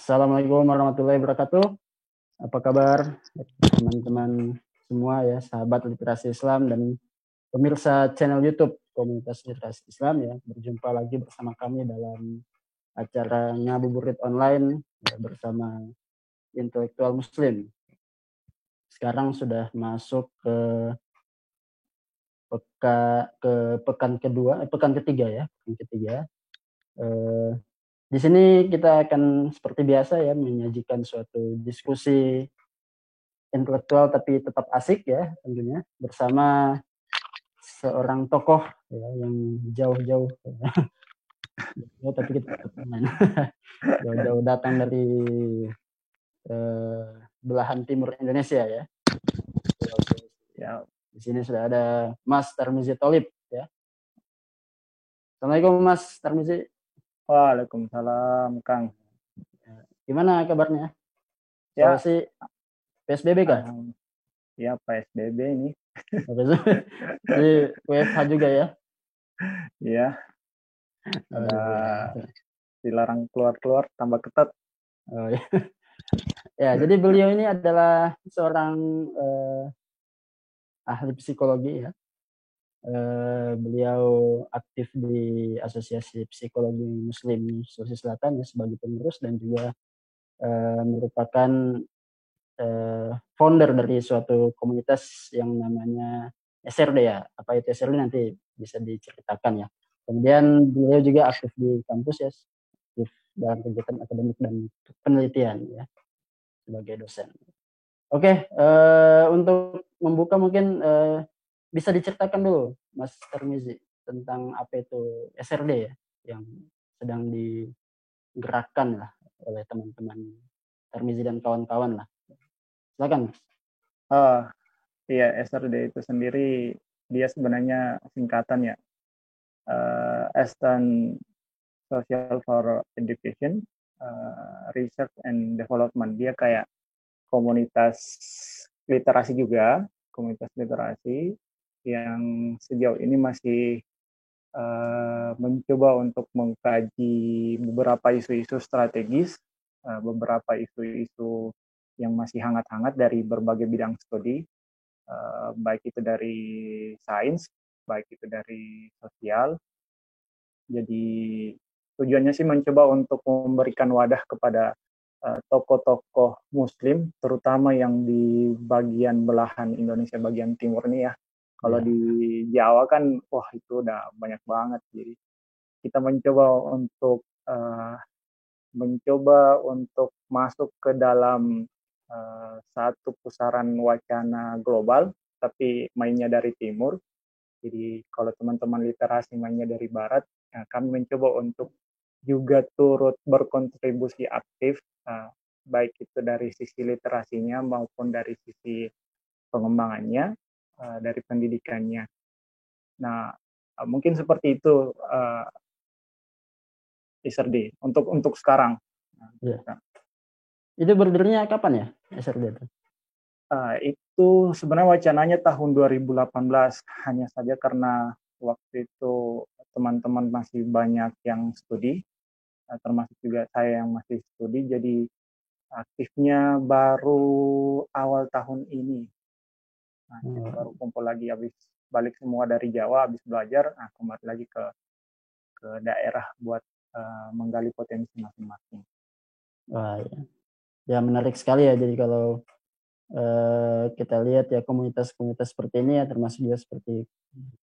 Assalamualaikum warahmatullahi wabarakatuh. Apa kabar teman-teman semua ya, sahabat literasi Islam dan pemirsa channel YouTube Komunitas Literasi Islam ya. Berjumpa lagi bersama kami dalam acara Ngabuburit Online ya, bersama intelektual Muslim. Sekarang sudah masuk ke pekan ketiga ya, pekan ketiga. Di sini kita akan seperti biasa ya menyajikan suatu diskusi intelektual tapi tetap asik ya tentunya bersama seorang tokoh ya, yang jauh-jauh ya, tapi kita tetap jauh-jauh datang dari belahan timur Indonesia ya. Di sini sudah ada Mas Tarmizi Tholib ya. Assalamualaikum Mas Tarmizi. Waalaikumsalam Kang. Gimana kabarnya? Ya. Sulawesi PSBB kah? Ya PSBB ini. Jadi WFH juga ya? Iya. Ada dilarang keluar-keluar, tambah ketat. Oh, ya. Ya, jadi beliau ini adalah seorang ahli psikologi ya. Beliau aktif di Asosiasi Psikologi Muslim Sulawesi Selatan ya sebagai pengurus dan juga merupakan founder dari suatu komunitas yang namanya SRD ya. Apa itu SRD nanti bisa diceritakan ya. Kemudian beliau juga aktif di kampus ya, aktif dalam kegiatan akademik dan penelitian ya sebagai dosen. Oke, untuk membuka mungkin bisa diceritakan dulu Mas Tarmizi tentang apa itu SRD ya yang sedang digerakkan lah oleh teman-teman Tarmizi dan kawan-kawan lah. Silakan Mas. Iya, SRD itu sendiri dia sebenarnya singkatan ya. Eastern Social for Education, Research and Development. Dia kayak komunitas literasi juga, komunitas literasi yang sejauh ini masih mencoba untuk mengkaji beberapa isu-isu strategis, beberapa isu-isu yang masih hangat-hangat dari berbagai bidang studi, baik itu dari sains, baik itu dari sosial. Jadi tujuannya sih mencoba untuk memberikan wadah kepada tokoh-tokoh Muslim, terutama yang di bagian belahan Indonesia bagian timur ini ya. Kalau di Jawa kan, wah itu udah banyak banget. Jadi kita mencoba untuk masuk ke dalam satu pusaran wacana global, tapi mainnya dari timur. Jadi kalau teman-teman literasi mainnya dari barat, kami mencoba untuk juga turut berkontribusi aktif, baik itu dari sisi literasinya maupun dari sisi pengembangannya, dari pendidikannya. Nah, mungkin seperti itu SRD untuk sekarang. Ya. Itu berdirinya kapan ya SRD itu? Itu sebenarnya wacananya tahun 2018, hanya saja karena waktu itu teman-teman masih banyak yang studi, termasuk juga saya yang masih studi, jadi aktifnya baru awal tahun ini. Nah, jadi baru kumpul lagi habis balik semua dari Jawa, habis belajar, kembali lagi ke daerah buat menggali potensi masing-masing. Wah, ya menarik sekali ya. Jadi kalau kita lihat ya komunitas-komunitas seperti ini ya, termasuk juga seperti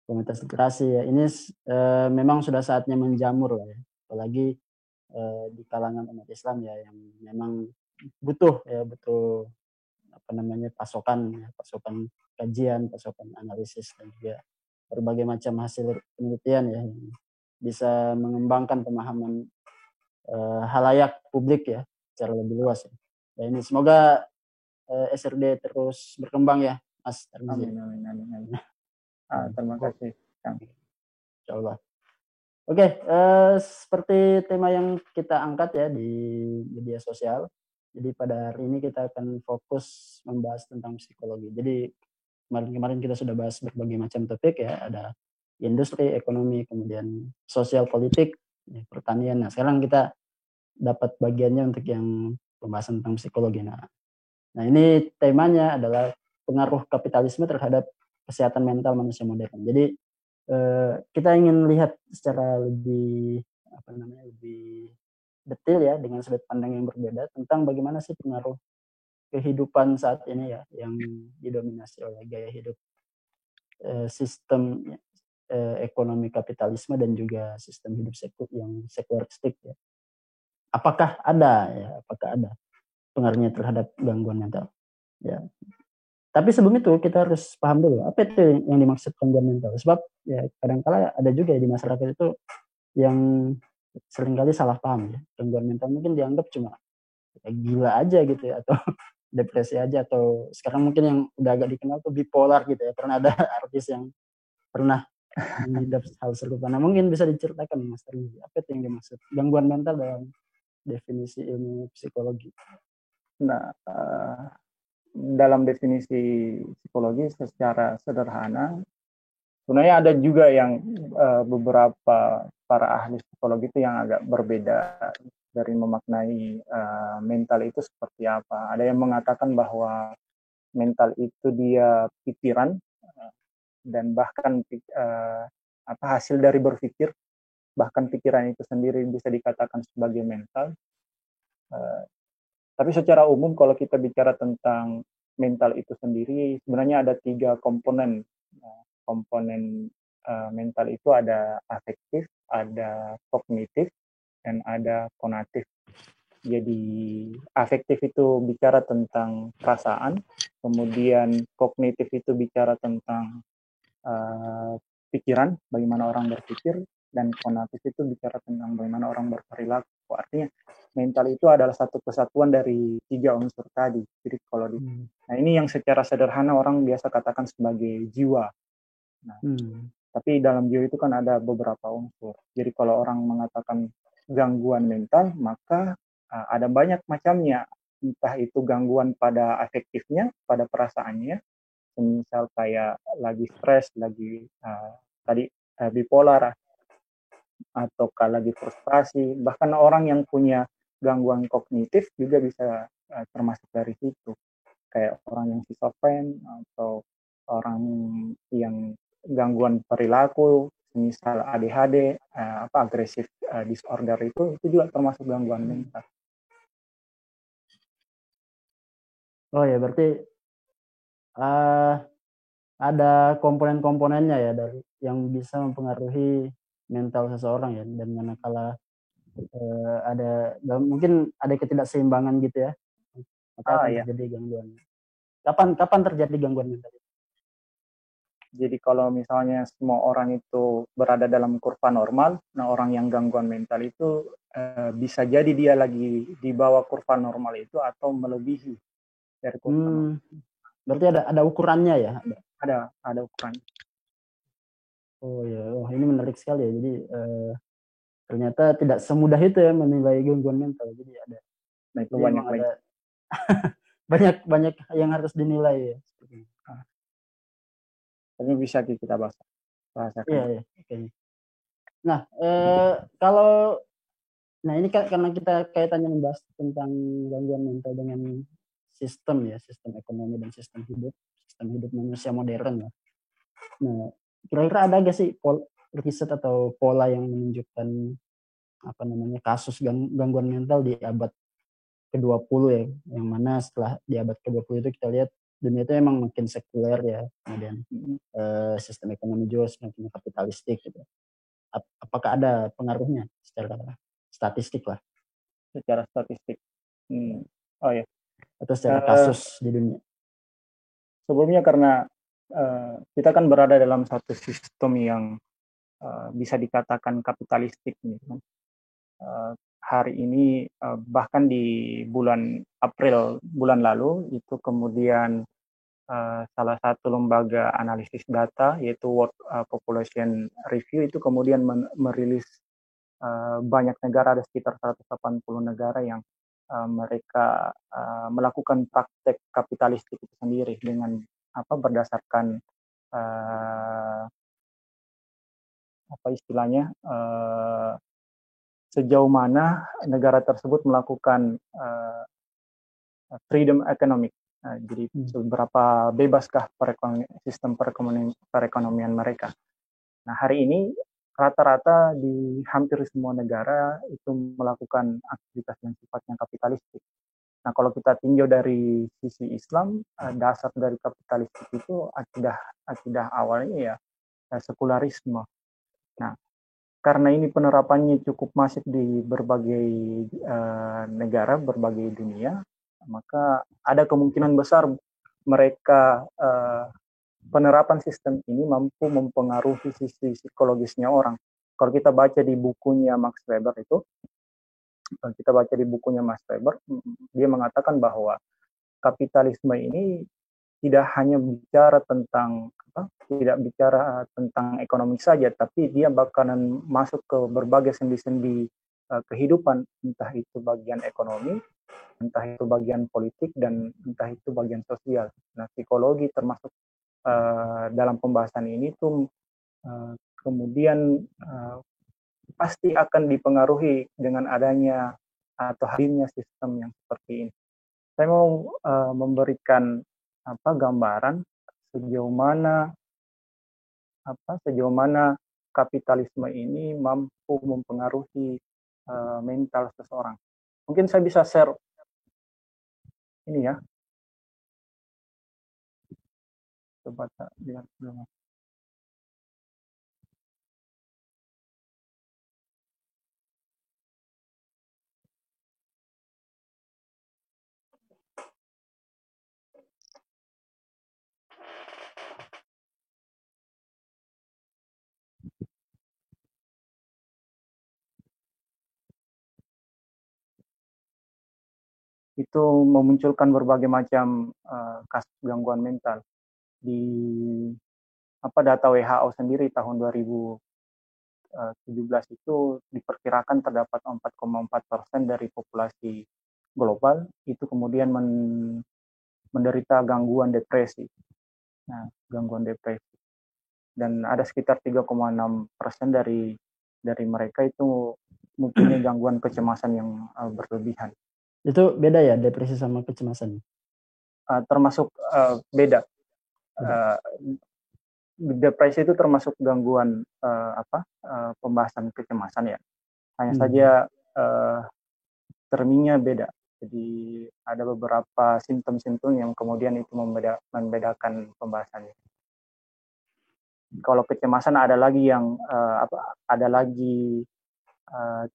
komunitas literasi ya, ini memang sudah saatnya menjamur lah ya, apalagi di kalangan umat Islam ya yang memang butuh pasokan kajian, pasokan analisis dan juga berbagai macam hasil penelitian ya yang bisa mengembangkan pemahaman halayak publik ya secara lebih luas ya. Ya ini semoga SRD terus berkembang ya Mas Tarmizi. Amin. Terima kasih Kang. Insyaallah. Oke, seperti tema yang kita angkat ya di media sosial. Jadi pada hari ini kita akan fokus membahas tentang psikologi. Jadi kemarin kita sudah bahas berbagai macam topik ya, ada industri, ekonomi, kemudian sosial politik, pertanian. Nah, sekarang kita dapat bagiannya untuk yang pembahasan tentang psikologi. Nah ini temanya adalah pengaruh kapitalisme terhadap kesehatan mental manusia modern. Jadi kita ingin lihat secara lebih lebih detail ya dengan sudut pandang yang berbeda tentang bagaimana sih pengaruh kehidupan saat ini ya yang didominasi oleh gaya hidup sistem ekonomi kapitalisme dan juga sistem hidup yang sekularistik ya. Apakah ada pengaruhnya terhadap gangguan mental? Ya. Tapi sebelum itu kita harus paham dulu apa itu yang dimaksud gangguan mental. Sebab ya kadang-kala ada juga ya di masyarakat itu yang seringkali salah paham ya. Gangguan mental mungkin dianggap cuma ya, gila aja gitu ya atau depresi aja atau sekarang mungkin yang udah agak dikenal tuh bipolar gitu ya. Karena ada artis yang pernah mengidap hal serupa. Nah mungkin bisa diceritakan Mas Tarmizi, apa itu yang dimaksud gangguan mental dalam definisi ilmu psikologi? Nah, dalam definisi psikologi secara sederhana, sebenarnya ada juga yang beberapa para ahli psikologi itu yang agak berbeda dari memaknai mental itu seperti apa. Ada yang mengatakan bahwa mental itu dia pikiran dan bahkan hasil dari berpikir, bahkan pikiran itu sendiri bisa dikatakan sebagai mental. Tapi secara umum kalau kita bicara tentang mental itu sendiri, sebenarnya ada 3 komponen. Komponen mental itu ada afektif, ada kognitif, dan ada konatif. Jadi afektif itu bicara tentang perasaan, kemudian kognitif itu bicara tentang pikiran, bagaimana orang berpikir, dan konatif itu bicara tentang bagaimana orang berperilaku. Artinya mental itu adalah satu kesatuan dari 3 unsur tadi. Jadi kalau nah ini yang secara sederhana orang biasa katakan sebagai jiwa. Nah, tapi dalam jiwa itu kan ada beberapa unsur. Jadi kalau orang mengatakan gangguan mental, maka ada banyak macamnya. Entah itu gangguan pada afektifnya, pada perasaannya, misal kayak lagi stres, lagi tadi bipolar, atau lagi frustasi, bahkan orang yang punya gangguan kognitif juga bisa termasuk dari situ, kayak orang yang schizofren atau orang yang gangguan perilaku, misal ADHD, agresif disorder itu juga termasuk gangguan mental. Oh ya, berarti ada komponen-komponennya ya dari yang bisa mempengaruhi mental seseorang ya, dan manakala ada mungkin ada ketidakseimbangan gitu ya, maka akan Ya. terjadi gangguan. Kapan terjadi gangguan mental? Jadi kalau misalnya semua orang itu berada dalam kurva normal, nah orang yang gangguan mental itu bisa jadi dia lagi di bawah kurva normal itu atau melebihi dari kurva normal. Berarti ada ukurannya ya? Ada ukurannya. Oh ya, ini menarik sekali ya. Jadi ternyata tidak semudah itu ya menilai gangguan mental. Jadi ada. Nah itu jadi banyak ada banyak yang harus dinilai ya. Tapi bisa kita bahasakan. Iya. Okay. Nah, kalau ini karena kita kaitannya membahas tentang gangguan mental dengan sistem ekonomi dan sistem hidup manusia modern ya. Nah, kira-kira ada gak sih riset atau pola yang menunjukkan kasus gangguan mental di abad ke-20 ya, yang mana setelah di abad ke-20 itu kita lihat dunia itu emang makin sekuler ya, kemudian sistem ekonomi juga semakin kapitalistik gitu. Apakah ada pengaruhnya secara statistik lah? Secara statistik. Oh ya. Atau secara kasus di dunia? Sebelumnya karena kita kan berada dalam satu sistem yang bisa dikatakan kapitalistik gitu. Hari ini bahkan di bulan April bulan lalu itu kemudian salah satu lembaga analisis data yaitu World Population Review itu kemudian merilis banyak negara, ada sekitar 180 negara yang mereka melakukan praktek kapitalistik itu sendiri dengan berdasarkan apa istilahnya sejauh mana negara tersebut melakukan freedom economic. Jadi seberapa bebaskah sistem perekonomian mereka. Nah, hari ini rata-rata di hampir semua negara itu melakukan aktivitas yang sifatnya kapitalistik. Nah, kalau kita tinjau dari sisi Islam, dasar dari kapitalistik itu akidah awalnya ya sekularisme. Nah, karena ini penerapannya cukup masif di berbagai negara, berbagai dunia, maka ada kemungkinan besar mereka penerapan sistem ini mampu mempengaruhi sisi psikologisnya orang. Kalau kita baca di bukunya Max Weber itu, dia mengatakan bahwa kapitalisme ini tidak hanya bicara tentang tidak bicara tentang ekonomi saja, tapi dia bakalan masuk ke berbagai sendi-sendi kehidupan, entah itu bagian ekonomi, entah itu bagian politik, dan entah itu bagian sosial. Nah, psikologi termasuk dalam pembahasan ini tuh kemudian pasti akan dipengaruhi dengan adanya atau hadirnya sistem yang seperti ini. Saya mau memberikan gambaran sejauh mana kapitalisme ini mampu mempengaruhi mental seseorang. Mungkin saya bisa share ini ya. Coba lihat dulu. Itu memunculkan berbagai macam kasus gangguan mental. Di data WHO sendiri tahun 2017 itu diperkirakan terdapat 4,4% dari populasi global itu kemudian menderita gangguan depresi. Nah, gangguan depresi. Dan ada sekitar 3,6% dari mereka itu mempunyai gangguan kecemasan yang berlebihan. Itu beda ya depresi sama kecemasan? Termasuk beda. Depresi itu termasuk gangguan pembahasan kecemasan ya. Hanya saja terminya beda. Jadi ada beberapa simptom-simptom yang kemudian itu membedakan pembahasannya. Kalau kecemasan ada lagi yang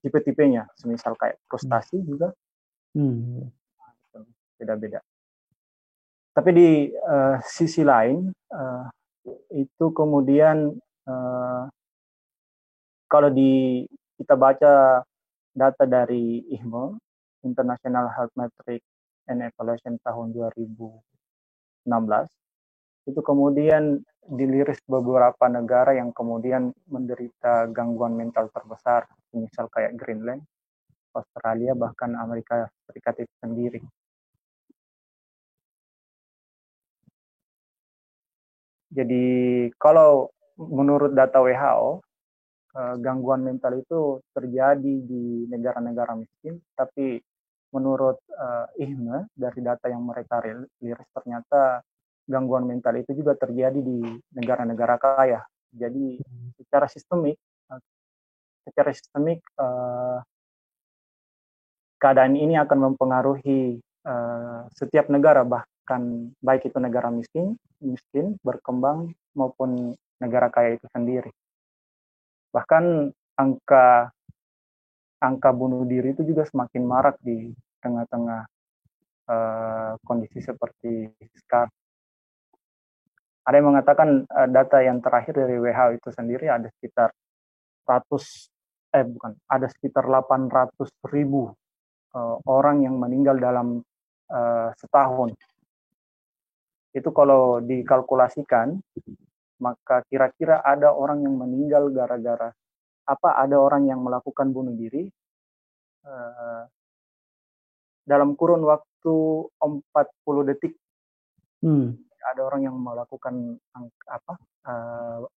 tipe-tipenya, semisal kayak frustasi juga. Beda-beda. Tapi di sisi lain itu kemudian kalau kita baca data dari IHME, International Health Metric and Evaluation tahun 2016, itu kemudian diliris beberapa negara yang kemudian menderita gangguan mental terbesar, misal kayak Greenland, Australia, bahkan Amerika Serikat itu sendiri. Jadi kalau menurut data WHO, gangguan mental itu terjadi di negara-negara miskin, tapi menurut IHME dari data yang mereka rilis ternyata gangguan mental itu juga terjadi di negara-negara kaya. Jadi secara sistemik keadaan ini akan mempengaruhi setiap negara, bahkan baik itu negara miskin, berkembang maupun negara kaya itu sendiri. Bahkan angka bunuh diri itu juga semakin marak di tengah-tengah kondisi seperti sekarang. Ada yang mengatakan data yang terakhir dari WHO itu sendiri ada sekitar 800.000 orang yang meninggal dalam setahun. Itu kalau dikalkulasikan, maka kira-kira ada orang yang meninggal gara-gara ada orang yang melakukan bunuh diri dalam kurun waktu 40 detik. Ada orang yang melakukan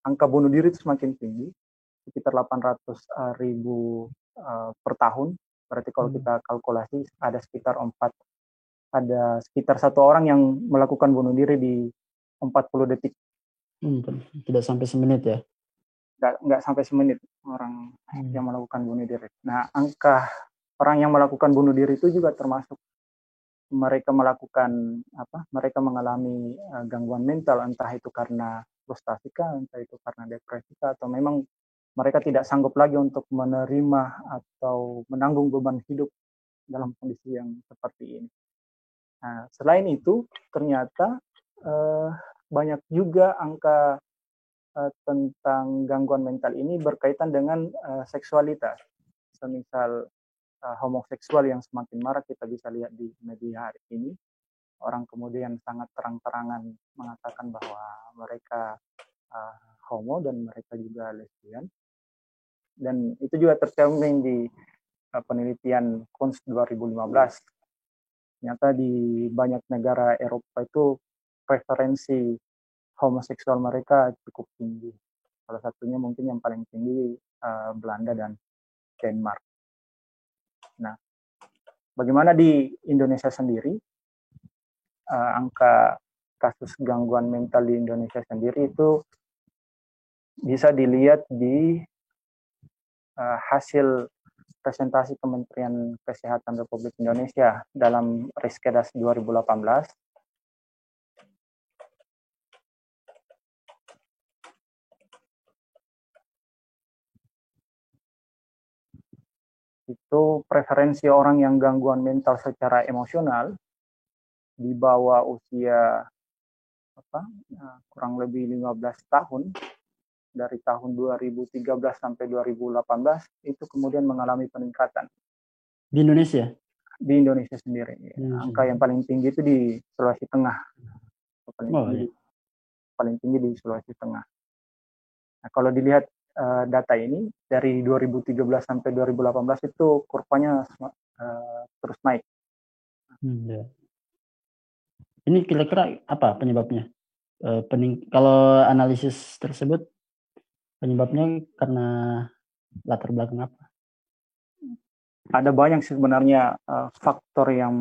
angka bunuh diri itu semakin tinggi, sekitar 800.000 per tahun. Berarti kalau kita kalkulasi ada sekitar 1 orang yang melakukan bunuh diri di 40 detik. Tidak sampai semenit ya? Nggak sampai semenit orang yang melakukan bunuh diri. Nah, angka orang yang melakukan bunuh diri itu juga termasuk mereka mereka mengalami gangguan mental, entah itu karena frustasi kah, entah itu karena depresi kah, atau memang mereka tidak sanggup lagi untuk menerima atau menanggung beban hidup dalam kondisi yang seperti ini. Nah, selain itu, ternyata banyak juga angka tentang gangguan mental ini berkaitan dengan seksualitas. Semisal homoseksual yang semakin marak kita bisa lihat di media hari ini. Orang kemudian sangat terang-terangan mengatakan bahwa mereka homo dan mereka juga lesbian. Dan itu juga tercermin di penelitian Kunz 2015. Ternyata di banyak negara Eropa itu preferensi homoseksual mereka cukup tinggi. Salah satunya mungkin yang paling tinggi Belanda dan Denmark. Nah, bagaimana di Indonesia sendiri? Angka kasus gangguan mental di Indonesia sendiri itu bisa dilihat di hasil presentasi Kementerian Kesehatan Republik Indonesia dalam Riskedas 2018. Itu preferensi orang yang gangguan mental secara emosional di bawah usia kurang lebih 15 tahun dari tahun 2013 sampai 2018 itu kemudian mengalami peningkatan. Di Indonesia? Di Indonesia sendiri. Angka yang paling tinggi itu di Sulawesi Tengah. Paling tinggi di Sulawesi Tengah. Nah, kalau dilihat data ini dari 2013 sampai 2018 itu kurvanya terus naik. Ya. Ini kira-kira apa penyebabnya? Kalau analisis tersebut penyebabnya karena latar belakang apa? Ada banyak sebenarnya faktor yang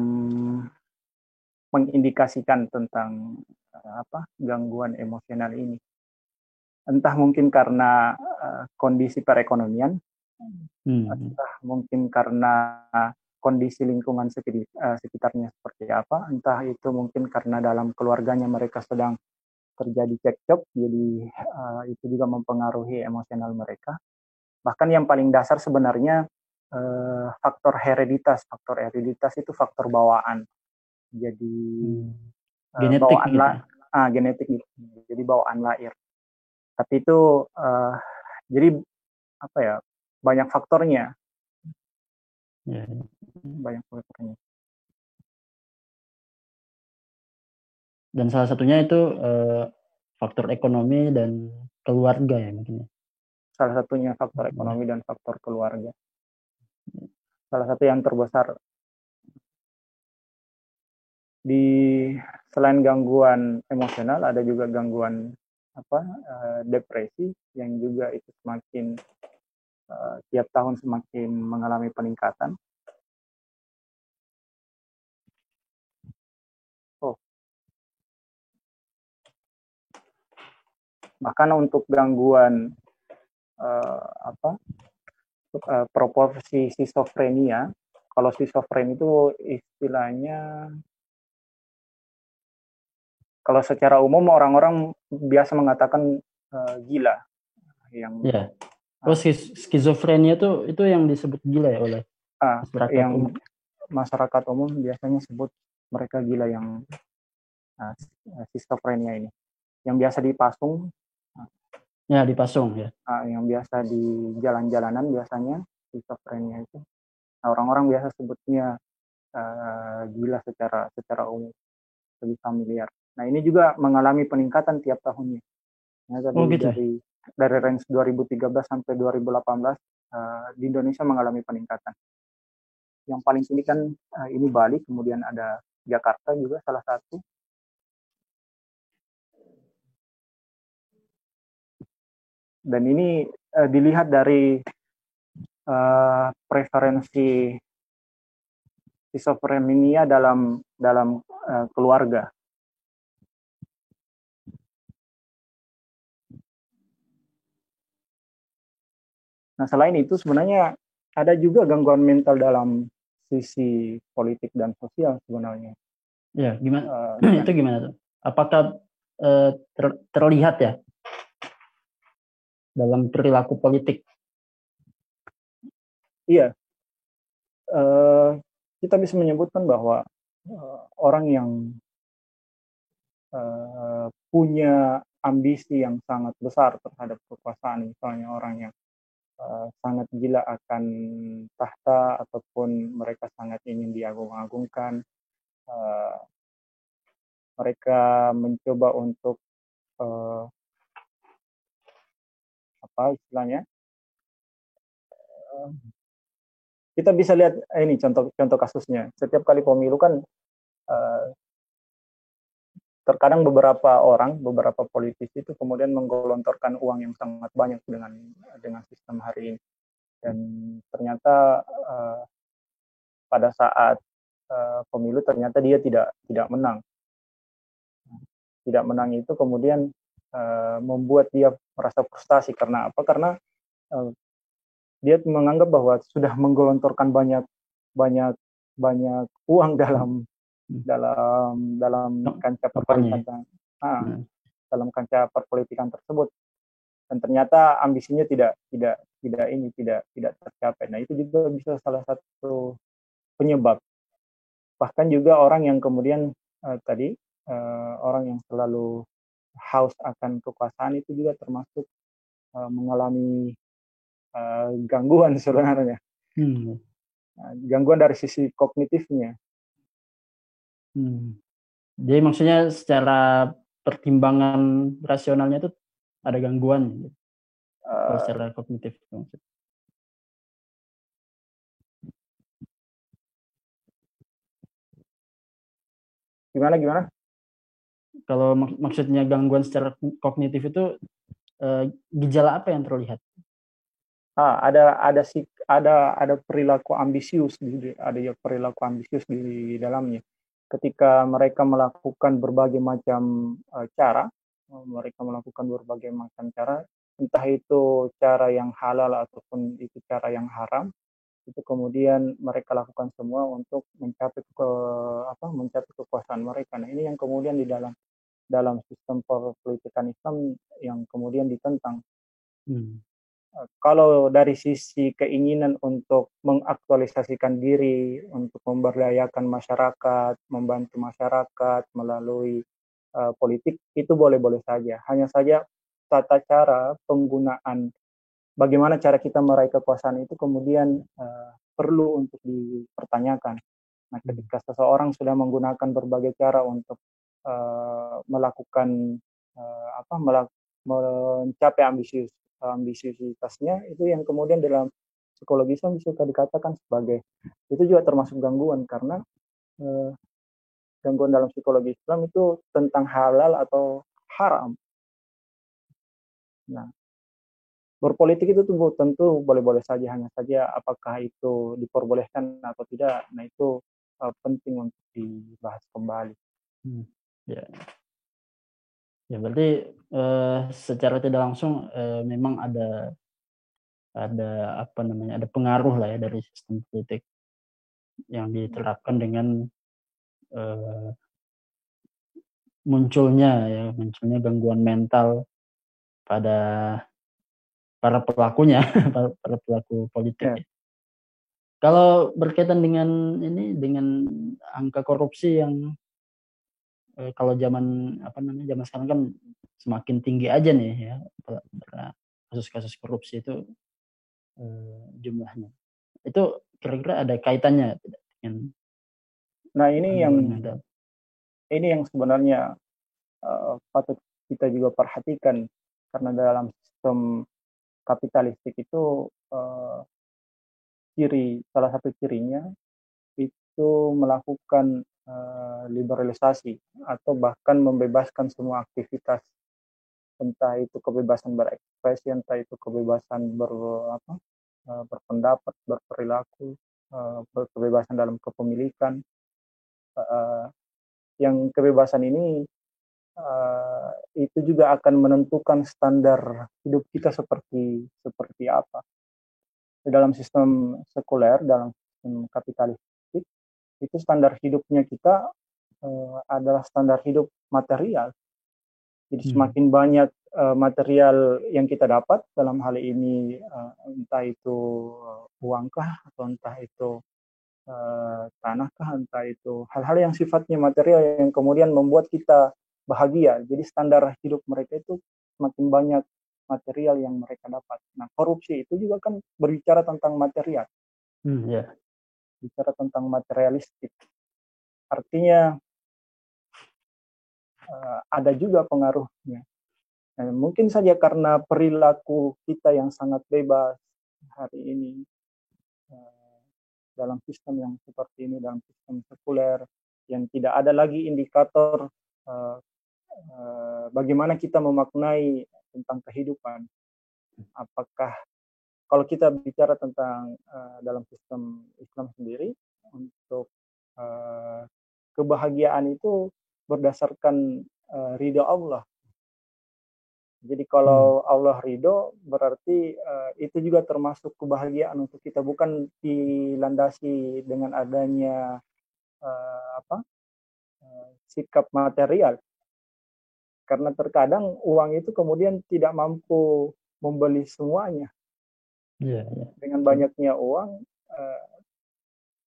mengindikasikan tentang gangguan emosional ini. Entah mungkin karena kondisi perekonomian, entah mungkin karena kondisi lingkungan sekitarnya seperti apa, entah itu mungkin karena dalam keluarganya mereka sedang terjadi cekcok, jadi itu juga mempengaruhi emosional mereka. Bahkan yang paling dasar sebenarnya faktor hereditas. Faktor hereditas itu faktor bawaan. Jadi genetik bawaan gitu. Genetik gitu. Jadi bawaan lahir. Tapi itu jadi banyak faktornya. Ya. Banyak faktornya. Dan salah satunya itu faktor ekonomi dan keluarga ya mungkin. Salah satunya faktor ekonomi dan faktor keluarga. Salah satu yang terbesar. Selain gangguan emosional ada juga gangguan depresi yang juga itu semakin tiap tahun semakin mengalami peningkatan. Bahkan untuk gangguan proporsi skizofrenia, kalau skizofrenia itu istilahnya, kalau secara umum orang-orang biasa mengatakan gila. Skizofrenia itu yang disebut gila ya oleh masyarakat umum. Masyarakat umum biasanya sebut mereka gila yang skizofrenia ini, yang biasa dipasung. Ya, dipasung ya. Yang biasa di jalan-jalanan biasanya skizofrenia itu. Nah, orang-orang biasa sebutnya gila secara umum, lebih familiar. Nah, ini juga mengalami peningkatan tiap tahunnya. Nah, gitu. Dari range 2013 sampai 2018 di Indonesia mengalami peningkatan. Yang paling tinggi kan ini Bali, kemudian ada Jakarta juga salah satu. Dan ini dilihat dari preferensi skizofrenia dalam keluarga. Nah, selain itu sebenarnya ada juga gangguan mental dalam sisi politik dan sosial sebenarnya. Ya, gimana? Itu gimana tuh? Apakah terlihat ya dalam perilaku politik? Iya, kita bisa menyebutkan bahwa orang yang punya ambisi yang sangat besar terhadap kekuasaan, misalnya orang yang sangat gila akan tahta ataupun mereka sangat ingin diagung-agungkan, mereka mencoba untuk apa istilahnya, kita bisa lihat ini contoh kasusnya. Setiap kali pemilu kan terkadang beberapa politisi itu kemudian menggelontorkan uang yang sangat banyak dengan sistem hari ini, dan ternyata pada saat pemilu ternyata dia tidak menang. Tidak menang itu kemudian membuat dia merasa frustasi. Karena apa? Karena dia menganggap bahwa sudah menggelontorkan banyak uang dalam kancah perpolitikan, dalam kancah perpolitikan tersebut, dan ternyata ambisinya tidak tercapai. Nah, itu juga bisa salah satu penyebab. Bahkan juga orang yang kemudian orang yang selalu haus akan kekuasaan itu juga termasuk mengalami gangguan sebenarnya. Gangguan dari sisi kognitifnya. Jadi maksudnya secara pertimbangan rasionalnya itu ada gangguan gitu. Kalau secara kognitif maksudnya. Gimana? Kalau maksudnya gangguan secara kognitif itu gejala apa yang terlihat? Ada perilaku ambisius, di dalamnya. Ketika mereka melakukan berbagai macam cara, entah itu cara yang halal ataupun itu cara yang haram, itu kemudian mereka lakukan semua untuk mencapai kekuasaan mereka. Nah, ini yang kemudian di dalam sistem perpolitikan Islam yang kemudian ditentang. Kalau dari sisi keinginan untuk mengaktualisasikan diri, untuk memberdayakan masyarakat, membantu masyarakat melalui politik, itu boleh-boleh saja. Hanya saja tata cara penggunaan, bagaimana cara kita meraih kekuasaan itu kemudian perlu untuk dipertanyakan. Nah, ketika seseorang sudah menggunakan berbagai cara untuk mencapai ambisiositasnya, itu yang kemudian dalam psikologi Islam bisa dikatakan sebagai, itu juga termasuk gangguan, karena gangguan dalam psikologi Islam itu tentang halal atau haram. Nah, berpolitik itu tentu boleh-boleh saja, hanya saja apakah itu diperbolehkan atau tidak, nah itu penting untuk dibahas kembali. Ya berarti secara tidak langsung memang ada pengaruh lah ya dari sistem politik yang diterapkan dengan munculnya gangguan mental pada para pelakunya, para pelaku politik. Ya. Kalau berkaitan dengan angka korupsi yang kalau zaman sekarang kan semakin tinggi aja nih ya kasus-kasus korupsi itu jumlahnya. Itu kira-kira ada kaitannya tidak dengan? Nah, ini yang sebenarnya patut kita juga perhatikan, karena dalam sistem kapitalistik itu salah satu cirinya itu melakukan liberalisasi atau bahkan membebaskan semua aktivitas, entah itu kebebasan berekspresi, entah itu kebebasan berpendapat, berperilaku, kebebasan dalam kepemilikan. Yang kebebasan ini itu juga akan menentukan standar hidup kita seperti apa. Dalam sistem sekuler, dalam sistem kapitalistik, itu standar hidupnya kita adalah standar hidup material. Jadi semakin banyak material yang kita dapat, dalam hal ini entah itu uangkah atau entah itu tanahkah, entah itu hal-hal yang sifatnya material yang kemudian membuat kita bahagia. Jadi standar hidup mereka itu semakin banyak material yang mereka dapat. Nah, korupsi itu juga kan berbicara tentang material. Bicara tentang materialistik. Artinya ada juga pengaruhnya. Nah, mungkin saja karena perilaku kita yang sangat bebas hari ini dalam sistem yang seperti ini, dalam sistem sekuler, yang tidak ada lagi indikator bagaimana kita memaknai tentang kehidupan. Apakah kalau kita bicara tentang dalam sistem Islam sendiri, untuk kebahagiaan itu berdasarkan ridho Allah. Jadi kalau Allah ridho, berarti itu juga termasuk kebahagiaan untuk kita, bukan dilandasi dengan adanya sikap material. Karena terkadang uang itu kemudian tidak mampu membeli semuanya. Dengan banyaknya uang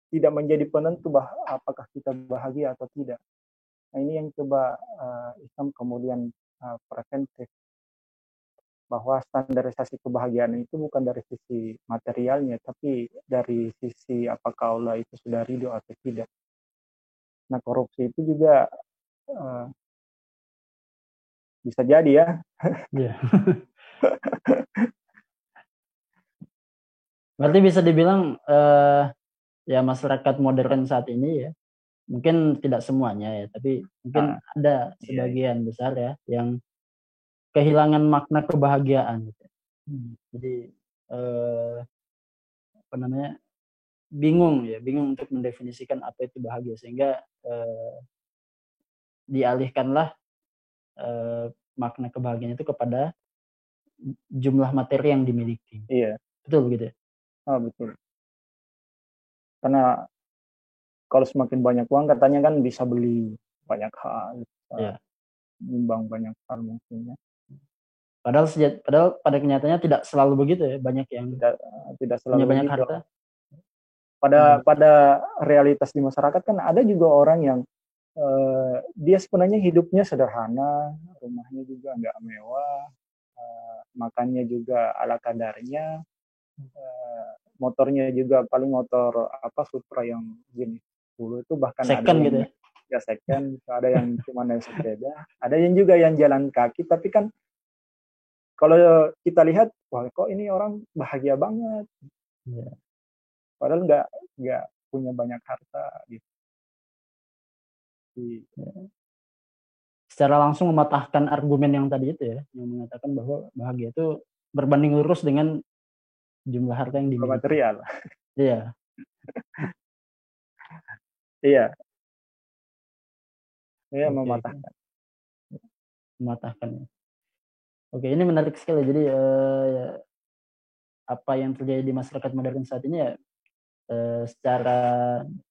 tidak menjadi penentu apakah kita bahagia atau tidak. Nah, ini yang coba Islam kemudian preventif, bahwa standarisasi kebahagiaan itu bukan dari sisi materialnya, tapi dari sisi apakah Allah itu sudah ridho atau tidak. Nah, korupsi itu juga bisa jadi ya. Berarti bisa dibilang ya masyarakat modern saat ini ya, mungkin tidak semuanya ya, tapi mungkin ada sebagian besar ya yang kehilangan makna kebahagiaan gitu. Jadi bingung untuk mendefinisikan apa itu bahagia, sehingga dialihkanlah makna kebahagiaan itu kepada jumlah materi yang dimiliki. Iya. Betul begitu ya? Betul. Karena kalau semakin banyak uang katanya kan bisa beli banyak hal, nimbang banyak hal mungkin ya. Padahal pada kenyataannya tidak selalu begitu ya, banyak yang tidak selalu punya banyak begitu. harta. Pada realitas di masyarakat kan ada juga orang yang dia sebenarnya hidupnya sederhana, rumahnya juga nggak mewah, makannya juga ala kadarnya, motornya juga paling motor Supra yang jenis dulu itu, bahkan second ada gitu ya second, ada yang cuma naik sepeda, ada yang juga yang jalan kaki. Tapi kan kalau kita lihat, wah kok ini orang bahagia banget, padahal nggak punya banyak harta gitu. Secara langsung mematahkan argumen yang tadi itu ya, yang mengatakan bahwa bahagia itu berbanding lurus dengan jumlah harta yang dimiliki. Material. Iya. Iya. Iya, mematahkan. Mematahkan. Oke, ini menarik sekali. Jadi apa yang terjadi di masyarakat modern saat ini ya,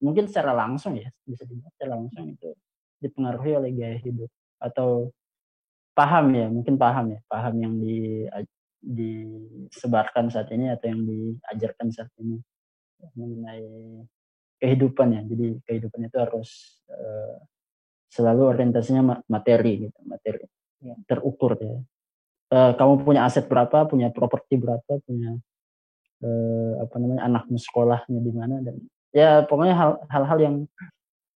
mungkin secara langsung ya, bisa dibilang secara langsung itu dipengaruhi oleh gaya hidup atau paham yang disebarkan saat ini atau yang diajarkan saat ini mengenai kehidupan ya. Jadi kehidupan itu harus selalu orientasinya materi gitu, materi terukur ya. Kamu punya aset berapa, punya properti berapa, punya anakmu sekolahnya di mana, dan ya pokoknya hal-hal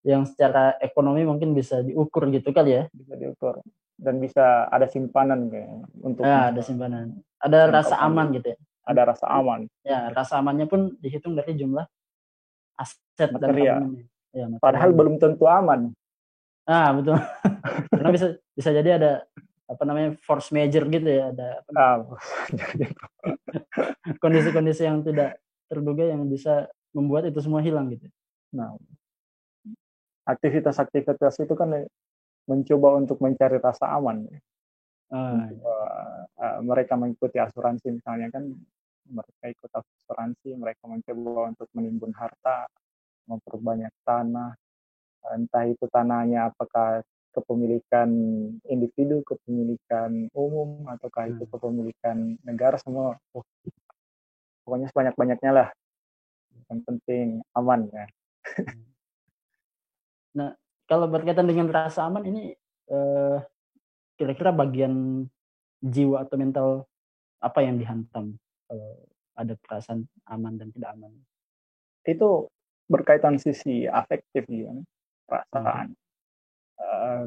yang secara ekonomi mungkin bisa diukur gitu kali ya. Bisa diukur dan bisa ada simpanan kayak untuk ada simpanan, ada rasa aman gitu ya. Ada rasa aman. Ya, rasa amannya pun dihitung dari jumlah aset material. Ya, padahal belum tentu aman. Betul. Karena bisa jadi ada force major gitu ya, ada kondisi-kondisi yang tidak terduga yang bisa membuat itu semua hilang gitu. Nah, aktivitas-aktivitas itu kan mencoba untuk mencari rasa aman. Mencoba, mereka mengikuti asuransi misalnya kan, mereka ikut asuransi, mereka mencoba untuk menimbun harta, memperbanyak tanah, entah itu tanahnya apakah kepemilikan individu, kepemilikan umum, ataukah itu kepemilikan negara, semua pokoknya sebanyak-banyaknya lah, yang penting aman ya. Nah, kalau berkaitan dengan rasa aman ini kira-kira bagian jiwa atau mental apa yang dihantam kalau ada perasaan aman dan tidak aman? Itu berkaitan sisi afektif ya, perasaan.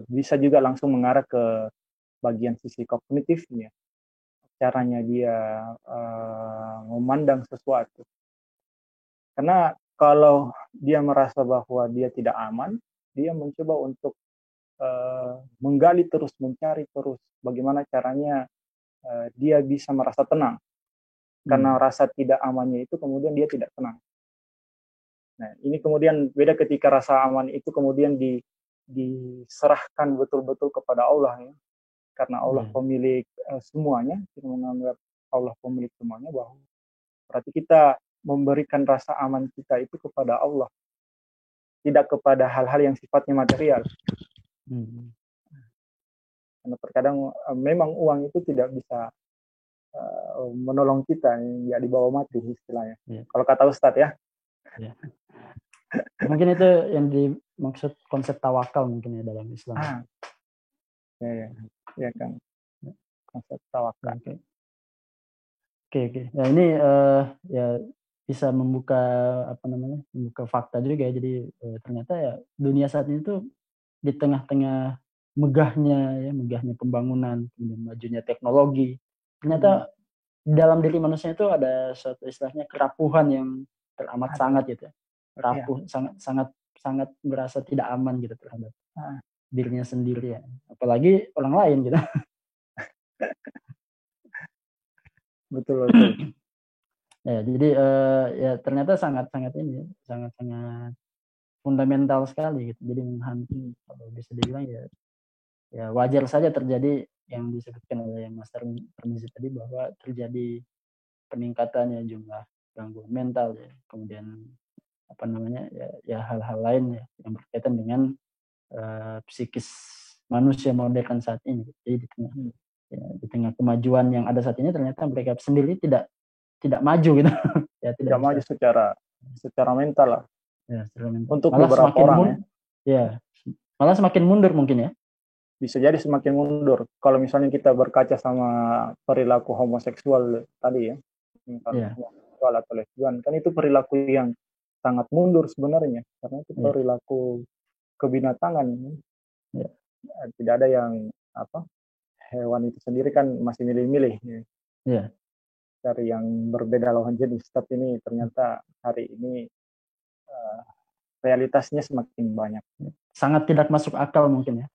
Bisa juga langsung mengarah ke bagian sisi kognitifnya, caranya dia memandang sesuatu. Karena kalau dia merasa bahwa dia tidak aman, dia mencoba untuk menggali terus, mencari terus bagaimana caranya dia bisa merasa tenang. Karena rasa tidak amannya itu kemudian dia tidak tenang. Nah, ini kemudian beda ketika rasa aman itu kemudian diserahkan betul-betul kepada Allah ya. Karena Allah pemilik semuanya, kita menganggap Allah pemilik semuanya, bahwa berarti kita memberikan rasa aman kita itu kepada Allah, tidak kepada hal-hal yang sifatnya material. Karena terkadang memang uang itu tidak bisa menolong kita, ya dibawa mati istilahnya. Kalau kata Ustadz ya. Mungkin itu yang dimaksud konsep tawakal mungkin ya dalam Islam. Ya kan, konsep tawakal. Oke. Ya ini ya bisa membuka membuka fakta juga ya. Jadi ternyata ya dunia saat ini tuh di tengah-tengah megahnya pembangunan, kemudian majunya teknologi, ternyata dalam diri manusia itu ada suatu istilahnya kerapuhan yang teramat sangat gitu. Rapuh, sangat merasa tidak aman gitu terhadap dirinya sendiri ya. Apalagi orang lain gitu. Betul. Ya, jadi ya ternyata sangat fundamental sekali gitu. Jadi kalau bisa dibilang ya wajar saja terjadi yang disebutkan oleh Mas Tarmizi tadi, bahwa terjadi peningkatannya jumlah gangguan mental ya, kemudian hal-hal lain ya yang berkaitan dengan psikis manusia modern saat ini. Jadi di tengah kemajuan yang ada saat ini, ternyata mereka sendiri tidak maju gitu. Ya, tidak maju secara mental lah. Ya, secara mental. Untuk malah beberapa orang malah semakin mundur mungkin ya. Bisa jadi semakin mundur. Kalau misalnya kita berkaca sama perilaku homoseksual tadi ya, homoseksual atau lesbian, kan itu perilaku yang sangat mundur sebenarnya, karena itu perilaku kebinatangan. Tidak ada yang hewan itu sendiri kan masih milih-milih dari yang berbeda lawan jenis, tapi ini ternyata hari ini realitasnya semakin banyak. Sangat tidak masuk akal mungkin ya.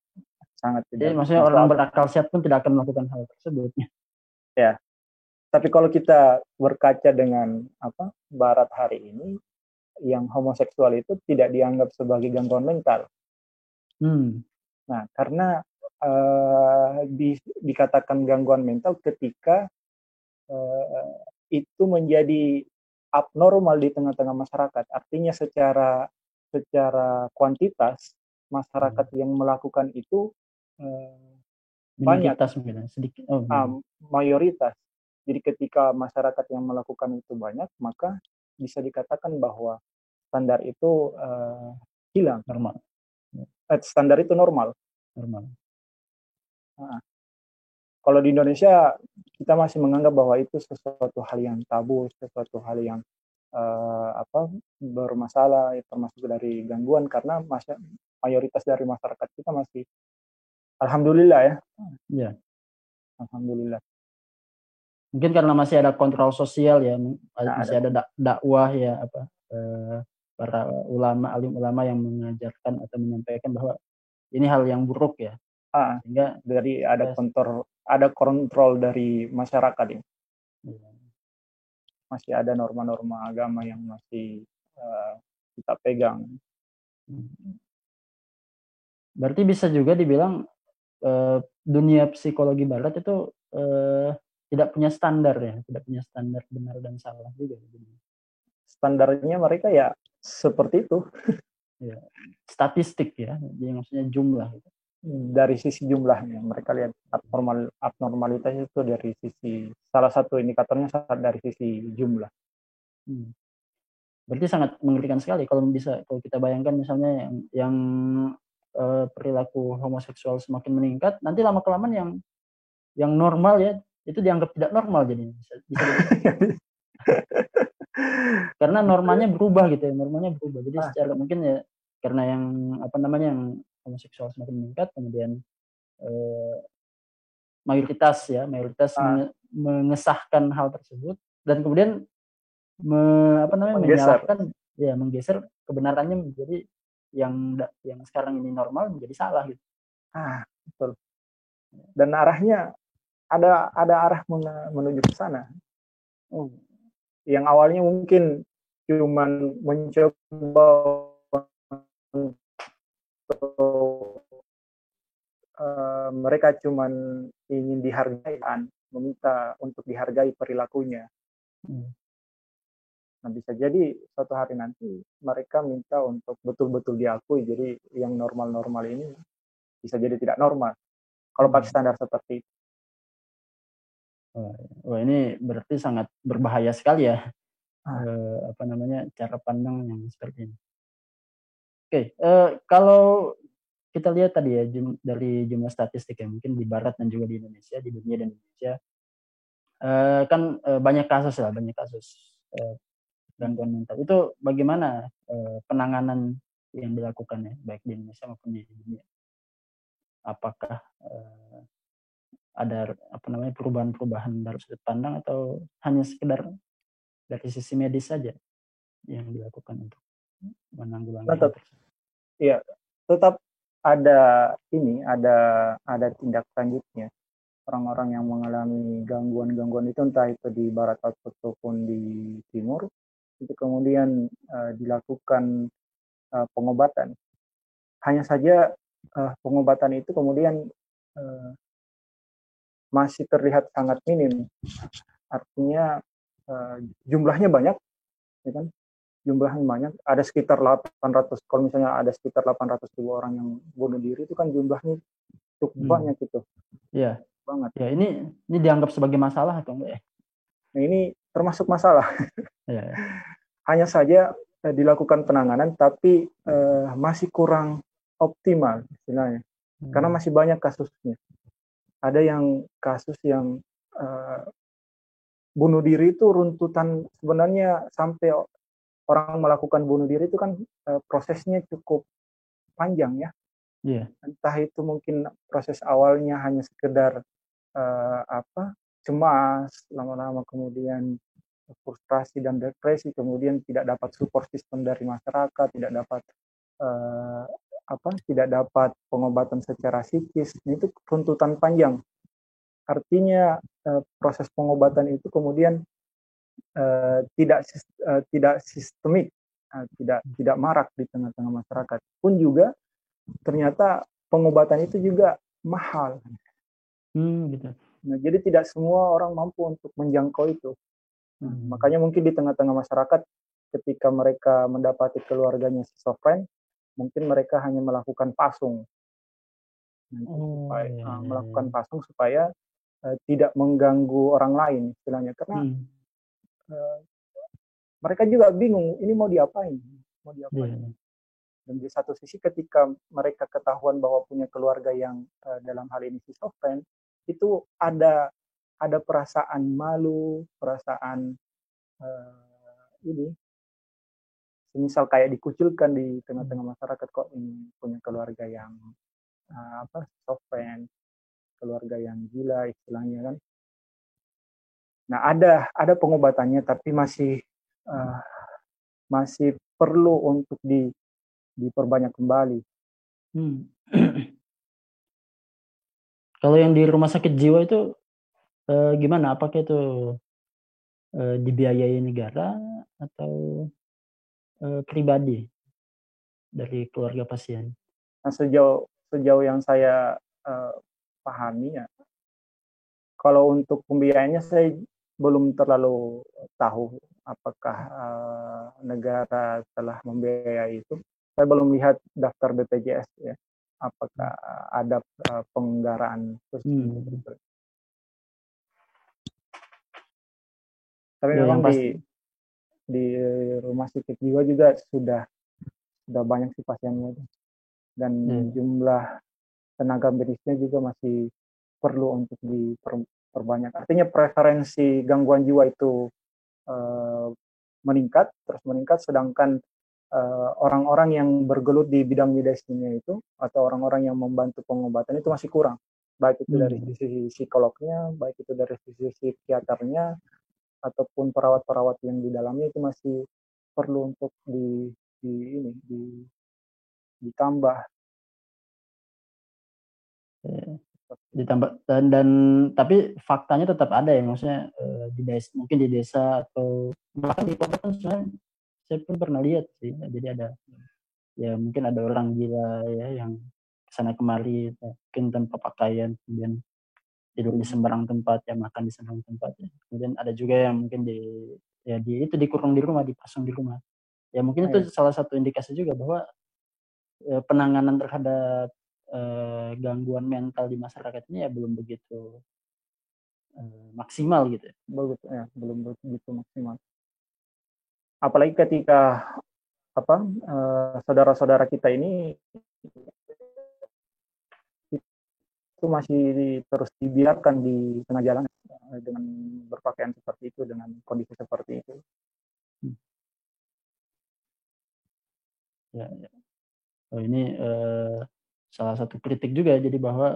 Sangat tidak. Jadi maksudnya orang berakal sehat pun tidak akan melakukan hal tersebut. Ya. Tapi kalau kita berkaca dengan Barat hari ini, yang homoseksual itu tidak dianggap sebagai gangguan mental. Nah, karena dikatakan gangguan mental ketika itu menjadi abnormal di tengah-tengah masyarakat. Artinya secara kuantitas masyarakat yang melakukan itu banyak, sedikit. mayoritas. Jadi ketika masyarakat yang melakukan itu banyak, maka bisa dikatakan bahwa standar itu hilang. Normal. Standar itu normal. Kalau di Indonesia kita masih menganggap bahwa itu sesuatu hal yang tabu, sesuatu hal yang bermasalah, termasuk dari gangguan, karena mayoritas dari masyarakat kita masih, alhamdulillah ya. Alhamdulillah. Mungkin karena masih ada kontrol sosial ya, masih ada dakwah ya, para alim ulama yang mengajarkan atau menyampaikan bahwa ini hal yang buruk ya. Sehingga dari ada kontrol dari masyarakat ya. masih ada norma-norma agama yang masih kita pegang. Berarti bisa juga dibilang dunia psikologi barat itu tidak punya standar ya, tidak punya standar benar dan salah juga. Standarnya mereka ya seperti itu. Ya, statistik ya, jadi maksudnya jumlah. Dari sisi jumlahnya, mereka lihat abnormalitas itu dari sisi, salah satu indikatornya dari sisi jumlah. Berarti sangat mengerikan sekali kalau kita bayangkan misalnya yang perilaku homoseksual semakin meningkat, nanti lama kelamaan yang normal ya itu dianggap tidak normal jadinya. Bisa karena normanya berubah gitu ya, Jadi secara mungkin ya karena yang yang homoseksual semakin meningkat, kemudian mayoritas mengesahkan hal tersebut dan kemudian menyalahkan menggeser kebenarannya menjadi yang sekarang ini normal menjadi salah gitu. Betul. Dan arahnya ada arah menuju ke sana. Yang awalnya mungkin cuman mencoba untuk mereka cuman ingin dihargai, meminta untuk dihargai perilakunya. Nah, bisa jadi suatu hari nanti mereka minta untuk betul-betul diakui. Jadi yang normal-normal ini bisa jadi tidak normal kalau pakai standar seperti itu. Wah, ini berarti sangat berbahaya sekali ya. Cara pandang yang seperti ini. Oke, kalau kita lihat tadi ya dari jumlah statistik ya, mungkin di Barat dan juga di Indonesia, di dunia dan Indonesia, kan banyak kasus gangguan mental. Itu bagaimana penanganan yang dilakukan ya, baik di Indonesia maupun di dunia? Apakah ada perubahan-perubahan dari sudut pandang atau hanya sekedar dari sisi medis saja yang dilakukan untuk menanggulangi hal tersebut? Iya, tetap ada tindak lanjutnya. Orang-orang yang mengalami gangguan-gangguan itu, entah itu di Barat ataupun di Timur, itu kemudian dilakukan pengobatan. Hanya saja pengobatan itu kemudian masih terlihat sangat minim. Artinya jumlahnya banyak, ya kan? Jumlahnya banyak. Ada sekitar 800, kalau misalnya ada sekitar 800.000 orang yang bunuh diri, itu kan jumlahnya cukup banyak gitu. Iya. Banget. Ya, ini dianggap sebagai masalah atau enggak ya? Nah, ini termasuk masalah. Ya. Hanya saja dilakukan penanganan, tapi masih kurang optimal istilahnya. Karena masih banyak kasusnya. Ada yang kasus yang bunuh diri itu runtutan, sebenarnya sampai orang melakukan bunuh diri itu kan prosesnya cukup panjang ya. Yeah. Entah itu mungkin proses awalnya hanya sekedar cemas, lama-lama kemudian frustrasi dan depresi, kemudian tidak dapat support system dari masyarakat, tidak dapat pengobatan secara psikis. Itu runtutan panjang. Artinya proses pengobatan itu kemudian tidak sistemik, tidak marak di tengah-tengah masyarakat. Pun juga ternyata pengobatan itu juga mahal. Gitu. Nah, jadi tidak semua orang mampu untuk menjangkau itu. Makanya mungkin di tengah-tengah masyarakat ketika mereka mendapati keluarganya schizofren, mungkin mereka hanya melakukan pasung. Melakukan pasung supaya tidak mengganggu orang lain istilahnya, karena mereka juga bingung ini mau diapain. Dan di satu sisi ketika mereka ketahuan bahwa punya keluarga yang dalam hal ini schizofren, itu ada perasaan malu, perasaan misal kayak dikucilkan di tengah-tengah masyarakat, kok ini punya keluarga yang schizofren, keluarga yang gila istilahnya kan. Nah, ada pengobatannya, tapi masih perlu untuk diperbanyak kembali. Kalau yang di rumah sakit jiwa itu gimana? Apakah itu dibiayai negara atau pribadi dari keluarga pasien? Nah, sejauh yang saya pahami ya, kalau untuk pembiayaannya saya belum terlalu tahu apakah negara telah membiayai itu. Saya belum lihat daftar BPJS ya, apakah ada penganggaran khusus untuk itu. Tapi Ya, memang yang pasti. di rumah sakit jiwa juga sudah banyak sih pasiennya, dan jumlah tenaga medisnya juga masih perlu untuk diperbanyak. Artinya preferensi gangguan jiwa itu meningkat, sedangkan orang-orang yang bergelut di bidang medisnya itu atau orang-orang yang membantu pengobatan itu masih kurang. Baik itu dari sisi psikolognya, baik itu dari sisi psikiaternya, ataupun perawat-perawat yang di dalamnya itu masih perlu untuk ditambah. Ditambah dan tapi faktanya tetap ada ya, maksudnya di desa, mungkin di desa atau bahkan di kota kan sebenarnya saya pun pernah lihat sih, jadi ada ya mungkin ada orang gila ya yang kesana kemari mungkin tanpa pakaian, kemudian tidur di sembarang tempat, ya makan di sembarang tempat ya. Kemudian ada juga yang mungkin itu dikurung di rumah, dipasung di rumah ya, mungkin itu salah satu indikasi juga bahwa penanganan terhadap gangguan mental di masyarakat ini ya belum begitu maksimal gitu ya. Belum begitu maksimal. Apalagi ketika saudara-saudara kita ini itu masih terus dibiarkan di tengah jalan dengan berpakaian seperti itu, dengan kondisi seperti itu. Ya. Ini salah satu kritik juga, jadi bahwa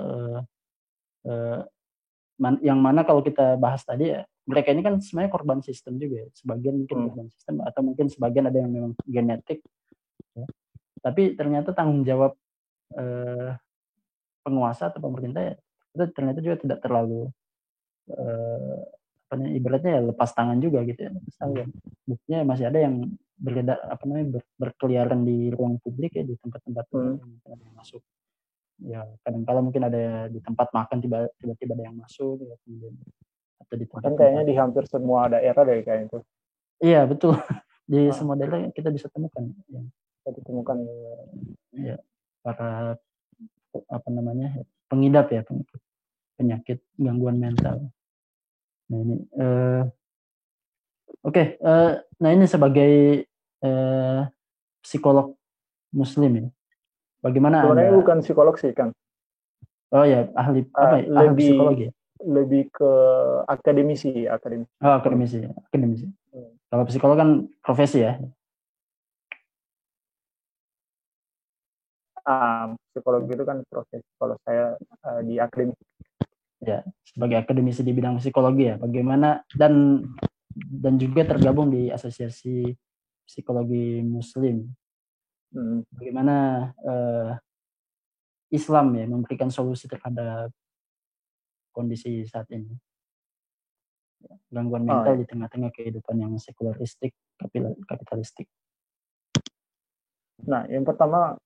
yang mana kalau kita bahas tadi ya, mereka ini kan sebenarnya korban sistem juga ya. Sebagian mungkin korban sistem, atau mungkin sebagian ada yang memang genetik ya. Tapi ternyata tanggung jawab penguasa atau pemerintah ya, itu ternyata juga tidak terlalu ibaratnya ya lepas tangan juga gitu ya. Buktinya masih ada yang berkeliaran di ruang publik ya, di tempat-tempat yang ada yang masuk ya, kadang-kala mungkin ada di tempat makan tiba-tiba ada yang masuk ya, kemudian atau di tempat kayaknya di hampir semua daerah deh kayak itu. Iya betul, di semua daerah kita bisa temukan ya. Kita ditemukan ya para pengidap ya, penyakit gangguan mental. Nah ini nah ini sebagai psikolog muslim ya, bagaimana sebenarnya Anda? Bukan psikolog sih, Kang. Oh ya, ahli ahli psikologi. Lebih ke akademisi. Oh, akademisi. Kalau psikolog kan profesi ya. Psikologi itu kan proses. Kalau saya di akademisi. Ya, sebagai akademisi di bidang psikologi ya, bagaimana dan juga tergabung di Asosiasi Psikologi Muslim. Bagaimana Islam ya memberikan solusi terhadap kondisi saat ini, gangguan mental di tengah-tengah kehidupan yang sekularistik, kapitalistik. Nah, yang pertama,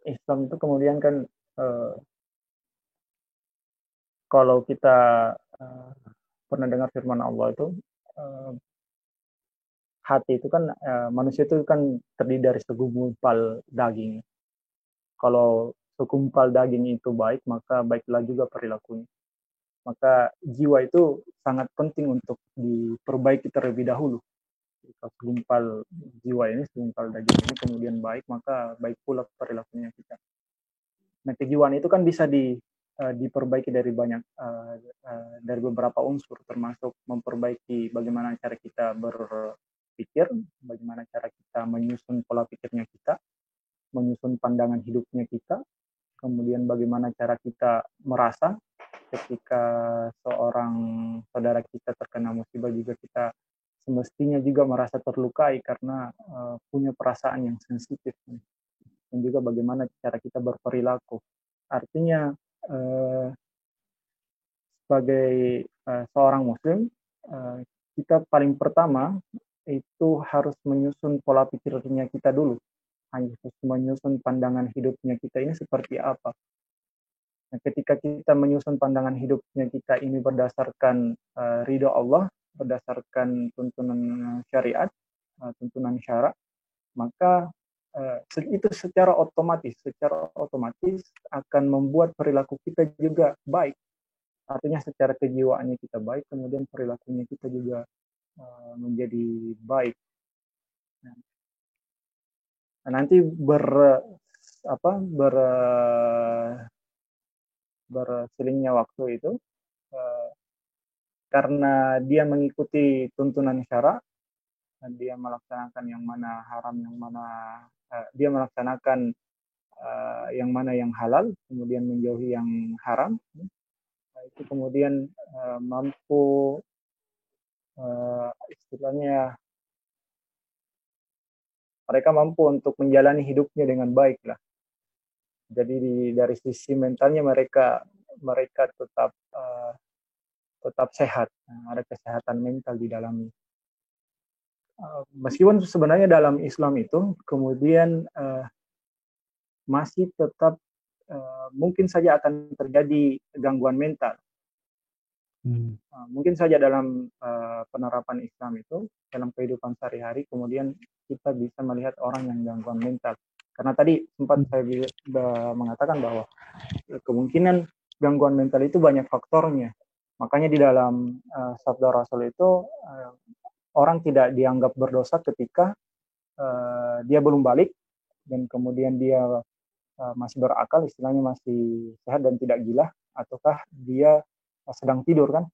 Islam itu kemudian kan kalau kita pernah dengar firman Allah itu, hati itu kan manusia itu kan terdiri dari segumpal daging. Kalau segumpal daging itu baik, maka baiklah juga perilakunya. Maka jiwa itu sangat penting untuk diperbaiki terlebih dahulu. Jika segumpal jiwa ini, segumpal daging ini kemudian baik, maka baik pula perilakunya kita. Nah, kejiwaan itu kan bisa diperbaiki dari dari beberapa unsur, termasuk memperbaiki bagaimana cara kita berpikir, bagaimana cara kita menyusun pola pikirnya kita, menyusun pandangan hidupnya kita, kemudian bagaimana cara kita merasa ketika seorang saudara kita terkena musibah, juga kita semestinya juga merasa terlukai karena punya perasaan yang sensitif, dan juga bagaimana cara kita berperilaku. Artinya sebagai seorang muslim, kita kita paling pertama itu harus menyusun pola pikirnya kita dulu, harus menyusun pandangan hidupnya kita ini seperti apa. Nah, ketika kita menyusun pandangan hidupnya kita ini berdasarkan ridho Allah, berdasarkan tuntunan syariat, tuntunan syara, maka itu secara otomatis akan membuat perilaku kita juga baik. Artinya secara kejiwaannya kita baik, kemudian perilakunya kita juga menjadi baik. Nah, nanti berselingnya waktu itu, karena dia mengikuti tuntunan syara, dia melaksanakan yang mana haram, yang mana dia melaksanakan yang mana yang halal, kemudian menjauhi yang haram. Itu kemudian mampu istilahnya mereka mampu untuk menjalani hidupnya dengan baik lah. Jadi dari sisi mentalnya mereka tetap sehat, ada kesehatan mental di dalamnya. Meskipun sebenarnya dalam Islam itu kemudian masih tetap mungkin saja akan terjadi gangguan mental. Mungkin saja dalam penerapan Islam itu, dalam kehidupan sehari-hari, kemudian kita bisa melihat orang yang gangguan mental. Karena tadi sempat saya mengatakan bahwa kemungkinan gangguan mental itu banyak faktornya. Makanya di dalam sabda Rasul itu, orang tidak dianggap berdosa ketika dia belum balik, dan kemudian dia masih berakal, istilahnya masih sehat dan tidak gila, ataukah dia sedang tidur kan.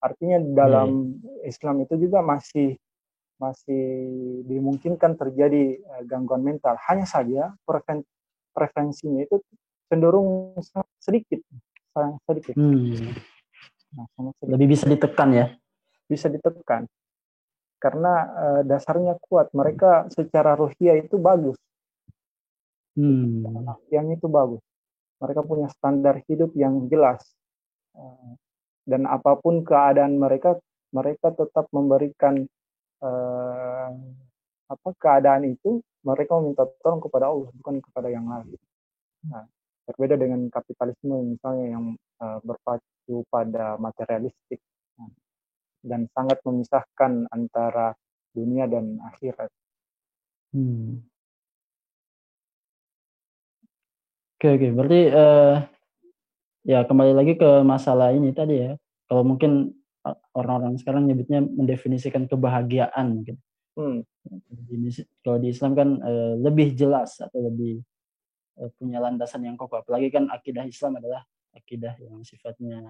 Artinya dalam Islam itu juga masih dimungkinkan terjadi gangguan mental. Hanya saja prevensinya itu cenderung sedikit. Nah, lebih bisa ditekan ya? Bisa ditekan. Karena dasarnya kuat. Mereka secara ruhiyah itu bagus. Yang itu bagus. Mereka punya standar hidup yang jelas. Dan apapun keadaan mereka tetap memberikan keadaan itu, mereka meminta tolong kepada Allah, bukan kepada yang lain. Nah, berbeda dengan kapitalisme misalnya yang berpacu pada materialistik dan sangat memisahkan antara dunia dan akhirat. Oke. Berarti ya kembali lagi ke masalah ini tadi ya. Kalau mungkin orang-orang sekarang nyebutnya mendefinisikan kebahagiaan mungkin. Kalau di Islam kan lebih jelas atau lebih punya landasan yang kokoh. Apalagi kan akidah Islam adalah akidah yang sifatnya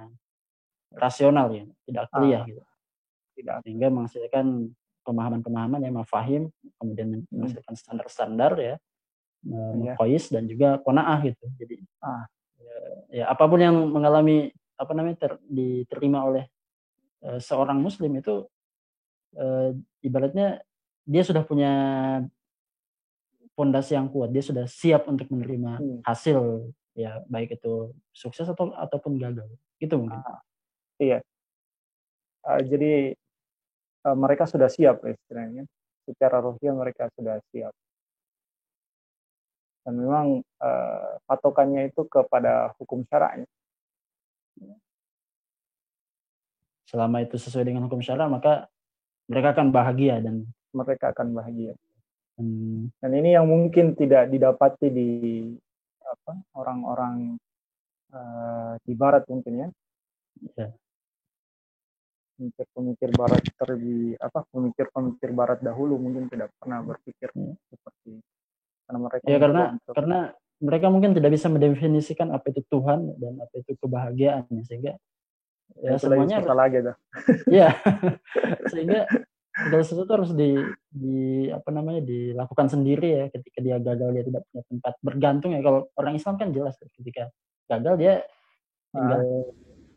rasional ya, tidak akliyah gitu. Sehingga menghasilkan pemahaman-pemahaman yang mafahim, kemudian menghasilkan standar-standar ya, muqayyis dan juga qanaah gitu. Jadi ya apapun yang mengalami diterima oleh seorang muslim itu ibaratnya dia sudah punya fondasi yang kuat, dia sudah siap untuk menerima hasil ya, baik itu sukses ataupun gagal. Gitu mungkin. Iya. Jadi mereka sudah siap istilahnya. Secara ruhiyah mereka sudah siap. Dan memang patokannya itu kepada hukum syara'nya. Selama itu sesuai dengan hukum syara, maka mereka akan bahagia dan mereka akan bahagia. Dan ini yang mungkin tidak didapati di orang-orang di Barat mungkin ya. Pemikir Barat pemikir Barat dahulu mungkin tidak pernah berpikir seperti itu. Karena mereka mungkin tidak bisa mendefinisikan apa itu Tuhan dan apa itu kebahagiaan, sehingga ya semuanya harus lagi dah. Ya. Sehingga segala sesuatu harus dilakukan sendiri ya. Ketika dia gagal, dia tidak punya tempat bergantung ya. Kalau orang Islam kan jelas ketika gagal dia tinggal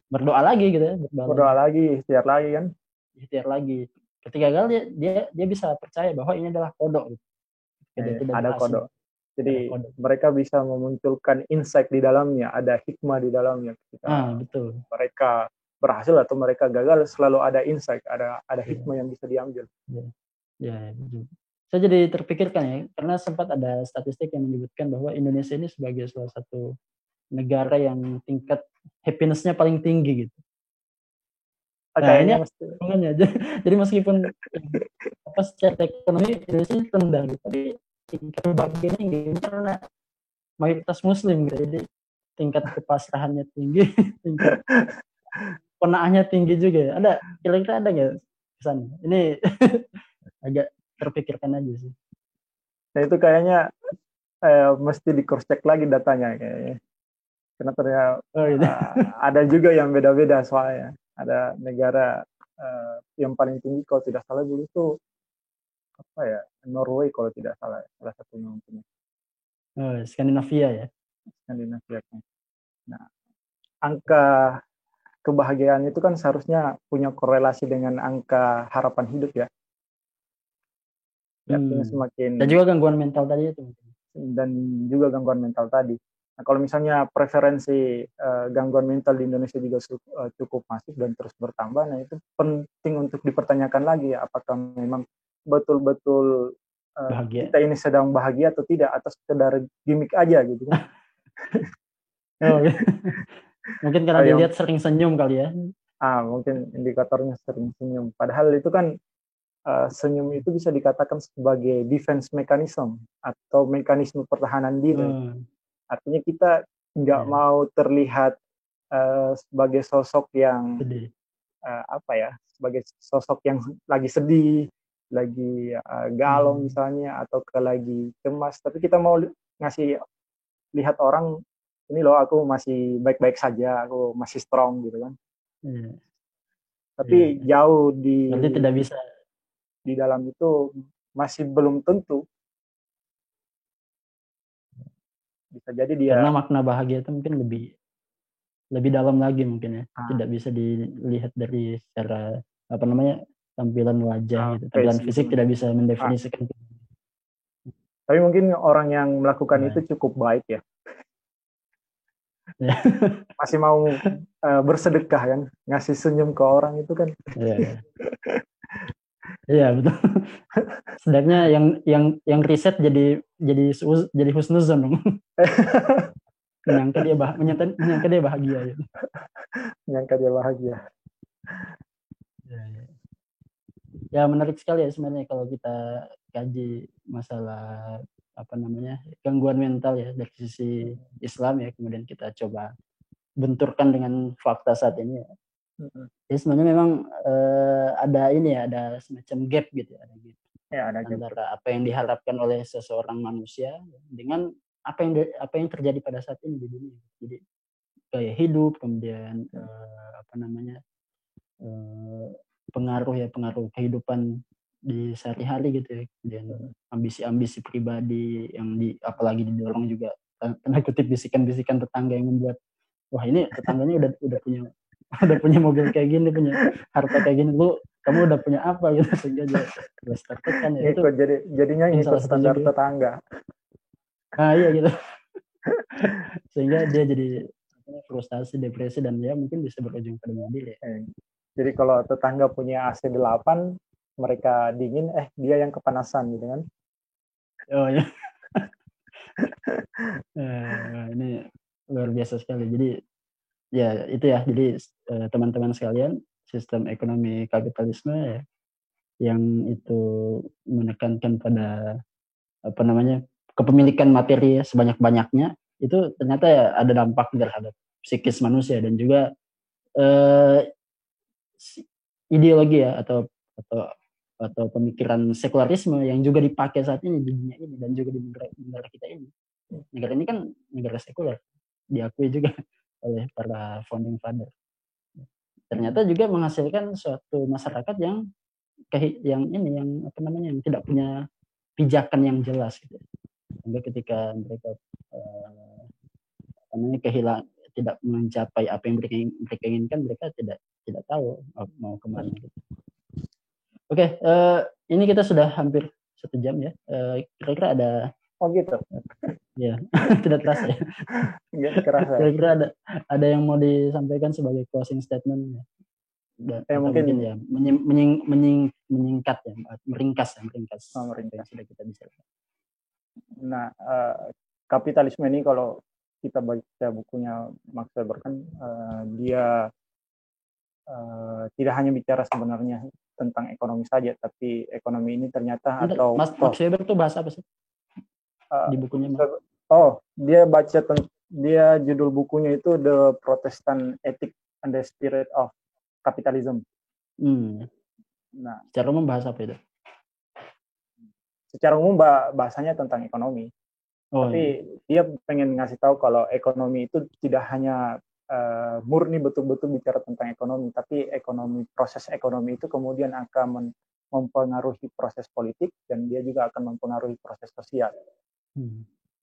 berdoa lagi gitu ya. Berdoa lagi, ikhtiar lagi kan. Ikhtiar lagi. Ketika gagal dia bisa percaya bahwa ini adalah kodok gitu. Ada kodok. Jadi mereka bisa memunculkan insight di dalamnya, ada hikmah di dalamnya ketika betul. mereka berhasil atau mereka gagal, selalu ada insight, ada hikmah yang bisa diambil. Ya, saya jadi terpikirkan ya, karena sempat ada statistik yang menyebutkan bahwa Indonesia ini sebagai salah satu negara yang tingkat happiness-nya paling tinggi gitu. Nah, ini hubungannya. Jadi meskipun secara ekonomi Indonesia rendah gitu, tapi tingkat kebahagiaannya tinggi karena mayoritas Muslim gitu. Jadi tingkat kepasrahannya tinggi, tingkat penaahnya tinggi juga. Ada kira-kira ada nggak kesan? Ini agak terpikirkan aja sih. Nah itu kayaknya mesti di cross check lagi datanya kayaknya. Karena ternyata ada juga yang beda-beda soalnya. Ada negara yang paling tinggi kalau tidak salah dulu itu apa ya, Norway kalau tidak salah, salah satunya mungkin. Skandinavia ya. Skandinavia. Nah, angka kebahagiaan itu kan seharusnya punya korelasi dengan angka harapan hidup ya. Artinya semakin. Dan juga gangguan mental tadi itu. Dan juga gangguan mental tadi. Nah, kalau misalnya preferensi gangguan mental di Indonesia juga cukup masif dan terus bertambah, nah itu penting untuk dipertanyakan lagi ya, apakah memang betul-betul kita ini sedang bahagia atau tidak, atau sekedar gimmick aja gitu kan. Mungkin karena dilihat sering senyum kali ya. Mungkin indikatornya sering senyum. Padahal itu kan senyum itu bisa dikatakan sebagai defense mechanism atau mekanisme pertahanan diri. Artinya kita nggak mau terlihat sebagai sosok yang sebagai sosok yang lagi sedih, lagi galau misalnya, atau lagi cemas. Tapi kita mau ngasih lihat orang, ini loh aku masih baik-baik saja, aku masih strong gitu kan. Tapi jauh berarti tidak bisa. Di dalam itu masih belum tentu. Bisa jadi dia. Karena makna bahagia itu mungkin lebih dalam lagi mungkin ya. Tidak bisa dilihat dari secara tampilan wajah gitu. Tampilan fisik tidak bisa mendefinisikan. Tapi mungkin orang yang melakukan itu cukup baik ya. Masih mau bersedekah kan, ngasih senyum ke orang itu kan. Iya betul. Sedangnya yang riset jadi husnuzon dong. menyangka dia bahagia gitu. Menyangka dia bahagia. Ya menarik sekali ya sebenarnya kalau kita kaji masalah gangguan mental ya dari sisi Islam ya, kemudian kita coba benturkan dengan fakta saat ini ya. Jadi sebenarnya memang ada semacam gap gitu ya, ada antara apa yang diharapkan oleh seseorang manusia dengan apa yang terjadi pada saat ini di dunia. Jadi gaya hidup, kemudian pengaruh kehidupan di sehari-hari gitu ya, kemudian ambisi-ambisi pribadi yang apalagi didorong juga tanda kutip bisikan-bisikan tetangga yang membuat wah ini tetangganya udah punya mobil kayak gini, punya harta kayak gini, kamu udah punya apa gitu, sehingga jelas tertekan ya. Itu jadinya ikut standar tetangga. Iya gitu. Sehingga dia jadi frustasi, depresi, dan ya mungkin bisa berujung pada bunuh diri. Jadi kalau tetangga punya AC 8, mereka dingin, dia yang kepanasan gitu kan. Oh ya. Ini luar biasa sekali. Jadi ya itu ya, jadi teman-teman sekalian, sistem ekonomi kapitalisme ya, yang itu menekankan pada kepemilikan materi sebanyak-banyaknya, itu ternyata ya ada dampak terhadap psikis manusia dan juga ideologi ya atau pemikiran sekularisme yang juga dipakai saat ini di dunia ini dan juga di negara kita ini. Negara ini kan negara sekuler, diakui juga oleh para founding father. Ternyata juga menghasilkan suatu masyarakat yang tidak punya pijakan yang jelas gitu. Sehingga ketika mereka tidak mencapai apa yang mereka inginkan, mereka tidak tahu mau kemana gitu. Oke, ini kita sudah hampir 1 jam ya. Kira-kira ada gitu. Ya, tidak terasa ya. Nggak kerasa. Kira-kira ada yang mau disampaikan sebagai closing statement ya? Atau Mungkin mungkin ya menyingkat ya, meringkas apa yang meringkas. sudah kita bisa. Nah, kapitalisme ini kalau kita baca bukunya Max Weber kan dia tidak hanya bicara sebenarnya tentang ekonomi saja, tapi ekonomi ini ternyata Mas Weber tuh bahas apa sih di bukunya? Dia judul bukunya itu The Protestant Ethic and the Spirit of Capitalism. Nah, secara umum bahas apa itu? Secara umum bahasanya tentang ekonomi. Tapi dia pengen ngasih tahu kalau ekonomi itu tidak hanya murni betul-betul bicara tentang ekonomi, tapi proses ekonomi itu kemudian akan mempengaruhi proses politik dan dia juga akan mempengaruhi proses sosial.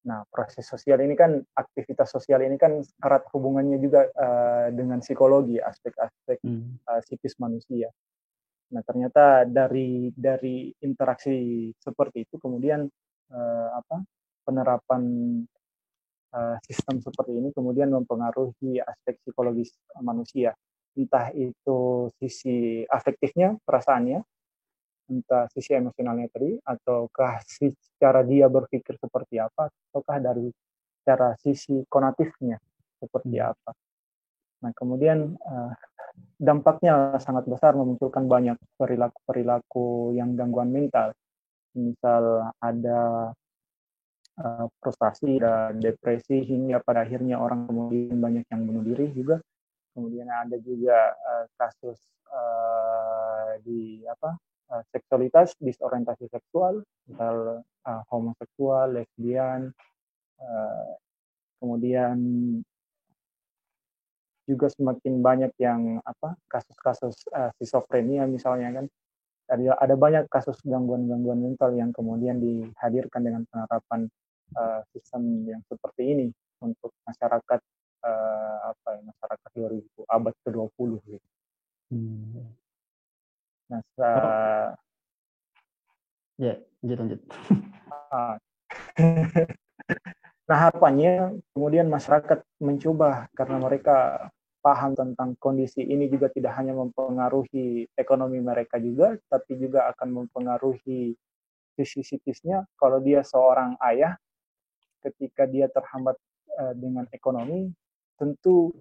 Nah, proses sosial ini kan, aktivitas sosial ini kan erat hubungannya juga dengan psikologi, aspek-aspek psikis manusia. Nah, ternyata dari interaksi seperti itu kemudian penerapan sistem seperti ini kemudian mempengaruhi aspek psikologis manusia, entah itu sisi afektifnya, perasaannya, entah sisi emosionalnya tadi, ataukah secara dia berpikir seperti apa, ataukah dari cara sisi konatifnya seperti apa. Nah, kemudian dampaknya sangat besar, memunculkan banyak perilaku yang gangguan mental. Misal ada frustasi dan depresi, hingga pada akhirnya orang kemudian banyak yang bunuh diri juga. Kemudian ada juga kasus seksualitas, disorientasi seksual, misal homoseksual, lesbian, kemudian juga semakin banyak yang kasus-kasus skizofrenia misalnya kan. Ada banyak kasus gangguan-gangguan mental yang kemudian dihadirkan dengan penerapan sistem yang seperti ini untuk masyarakat masyarakat 2000 abad ke-20 gitu. Nah, lanjut. Nah, harapannya kemudian masyarakat mencoba, karena mereka paham tentang kondisi ini juga tidak hanya mempengaruhi ekonomi mereka juga, tapi juga akan mempengaruhi sisi psikisnya. Kalau dia seorang ayah, ketika dia terhambat dengan ekonomi, tentu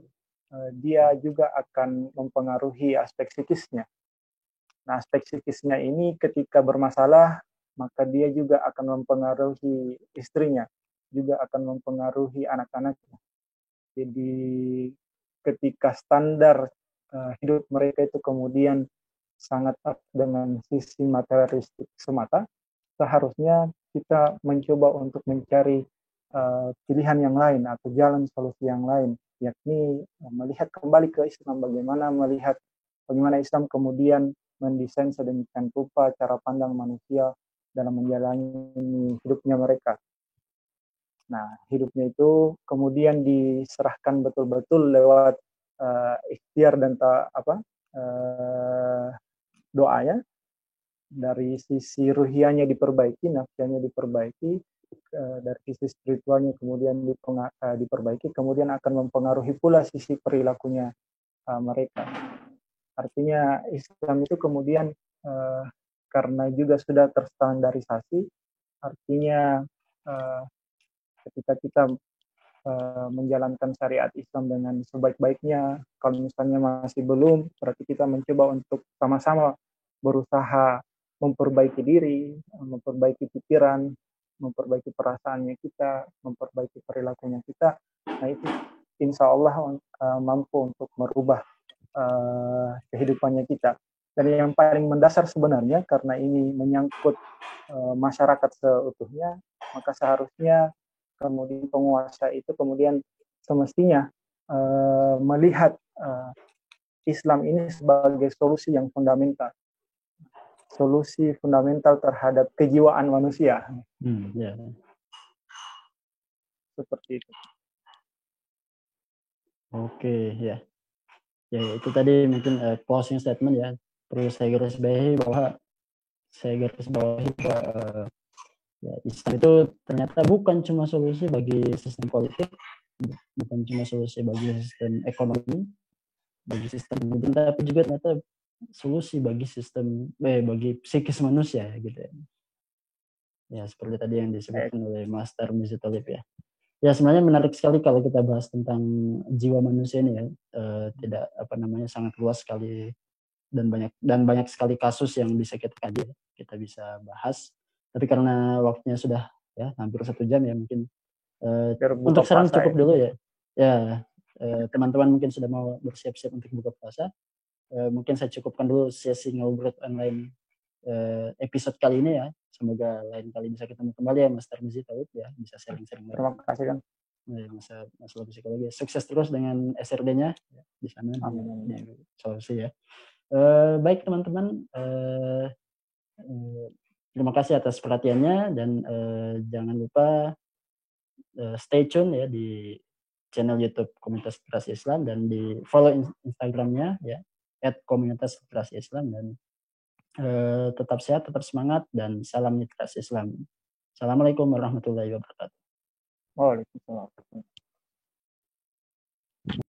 dia juga akan mempengaruhi aspek psikisnya. Nah, aspek psikisnya ini ketika bermasalah, maka dia juga akan mempengaruhi istrinya, juga akan mempengaruhi anak-anaknya. Jadi ketika standar hidup mereka itu kemudian sangat dengan sisi materialistik semata, seharusnya kita mencoba untuk mencari pilihan yang lain atau jalan solusi yang lain, yakni melihat kembali ke Islam, bagaimana Islam kemudian mendesain sedemikian rupa cara pandang manusia dalam menjalani hidupnya mereka. Nah, hidupnya itu kemudian diserahkan betul-betul lewat ikhtiar dan doanya. Dari sisi ruhianya diperbaiki, nafsianya diperbaiki, dari sisi spiritualnya kemudian diperbaiki, kemudian akan mempengaruhi pula sisi perilakunya mereka. Artinya Islam itu kemudian karena juga sudah terstandarisasi, artinya ketika kita menjalankan syariat Islam dengan sebaik-baiknya, kalau misalnya masih belum, berarti kita mencoba untuk sama-sama berusaha memperbaiki diri, memperbaiki pikiran, memperbaiki perasaannya kita, memperbaiki perilakunya kita. Nah, itu insya Allah mampu untuk merubah kehidupannya kita. Dan yang paling mendasar sebenarnya, karena ini menyangkut masyarakat seutuhnya, maka seharusnya kemudian penguasa itu kemudian semestinya melihat Islam ini sebagai solusi yang fundamental, solusi fundamental terhadap kejiwaan manusia. Seperti itu. Oke, ya. Ya, itu tadi mungkin closing statement ya. Perlu saya garis bawahi bahwa Ya, Islam itu ternyata bukan cuma solusi bagi sistem politik, bukan cuma solusi bagi sistem ekonomi, bagi sistem pendidikan, tapi juga ternyata solusi bagi sistem bagi psikis manusia gitu ya. Ya seperti tadi yang disebutkan oleh Master Tarmizi Talib ya. Ya sebenarnya menarik sekali kalau kita bahas tentang jiwa manusia ini ya. Tidak apa namanya sangat luas sekali dan banyak sekali kasus yang bisa kita kaji, kita bisa bahas. Tapi karena waktunya sudah ya hampir 1 jam ya mungkin untuk sekarang cukup dulu ya. Ya teman-teman mungkin sudah mau bersiap-siap untuk buka puasa. Mungkin saya cukupkan dulu sesi ngobrol online episode kali ini ya. Semoga lain kali bisa ketemu kembali ya Mas Tarmizi Talib ya, bisa sharing-sharing lagi. Terima kasih kan. Masalah psikologi. Sukses terus dengan SRD-nya ya, di sana di Sulawesi ya. Baik teman-teman, terima kasih atas perhatiannya dan jangan lupa stay tune ya di channel YouTube Komunitas Literasi Islam dan di follow Instagramnya ya @komunitas literasi Islam dan tetap sehat, tetap semangat dan salam literasi Islam. Assalamualaikum warahmatullahi wabarakatuh. Waalaikumsalam.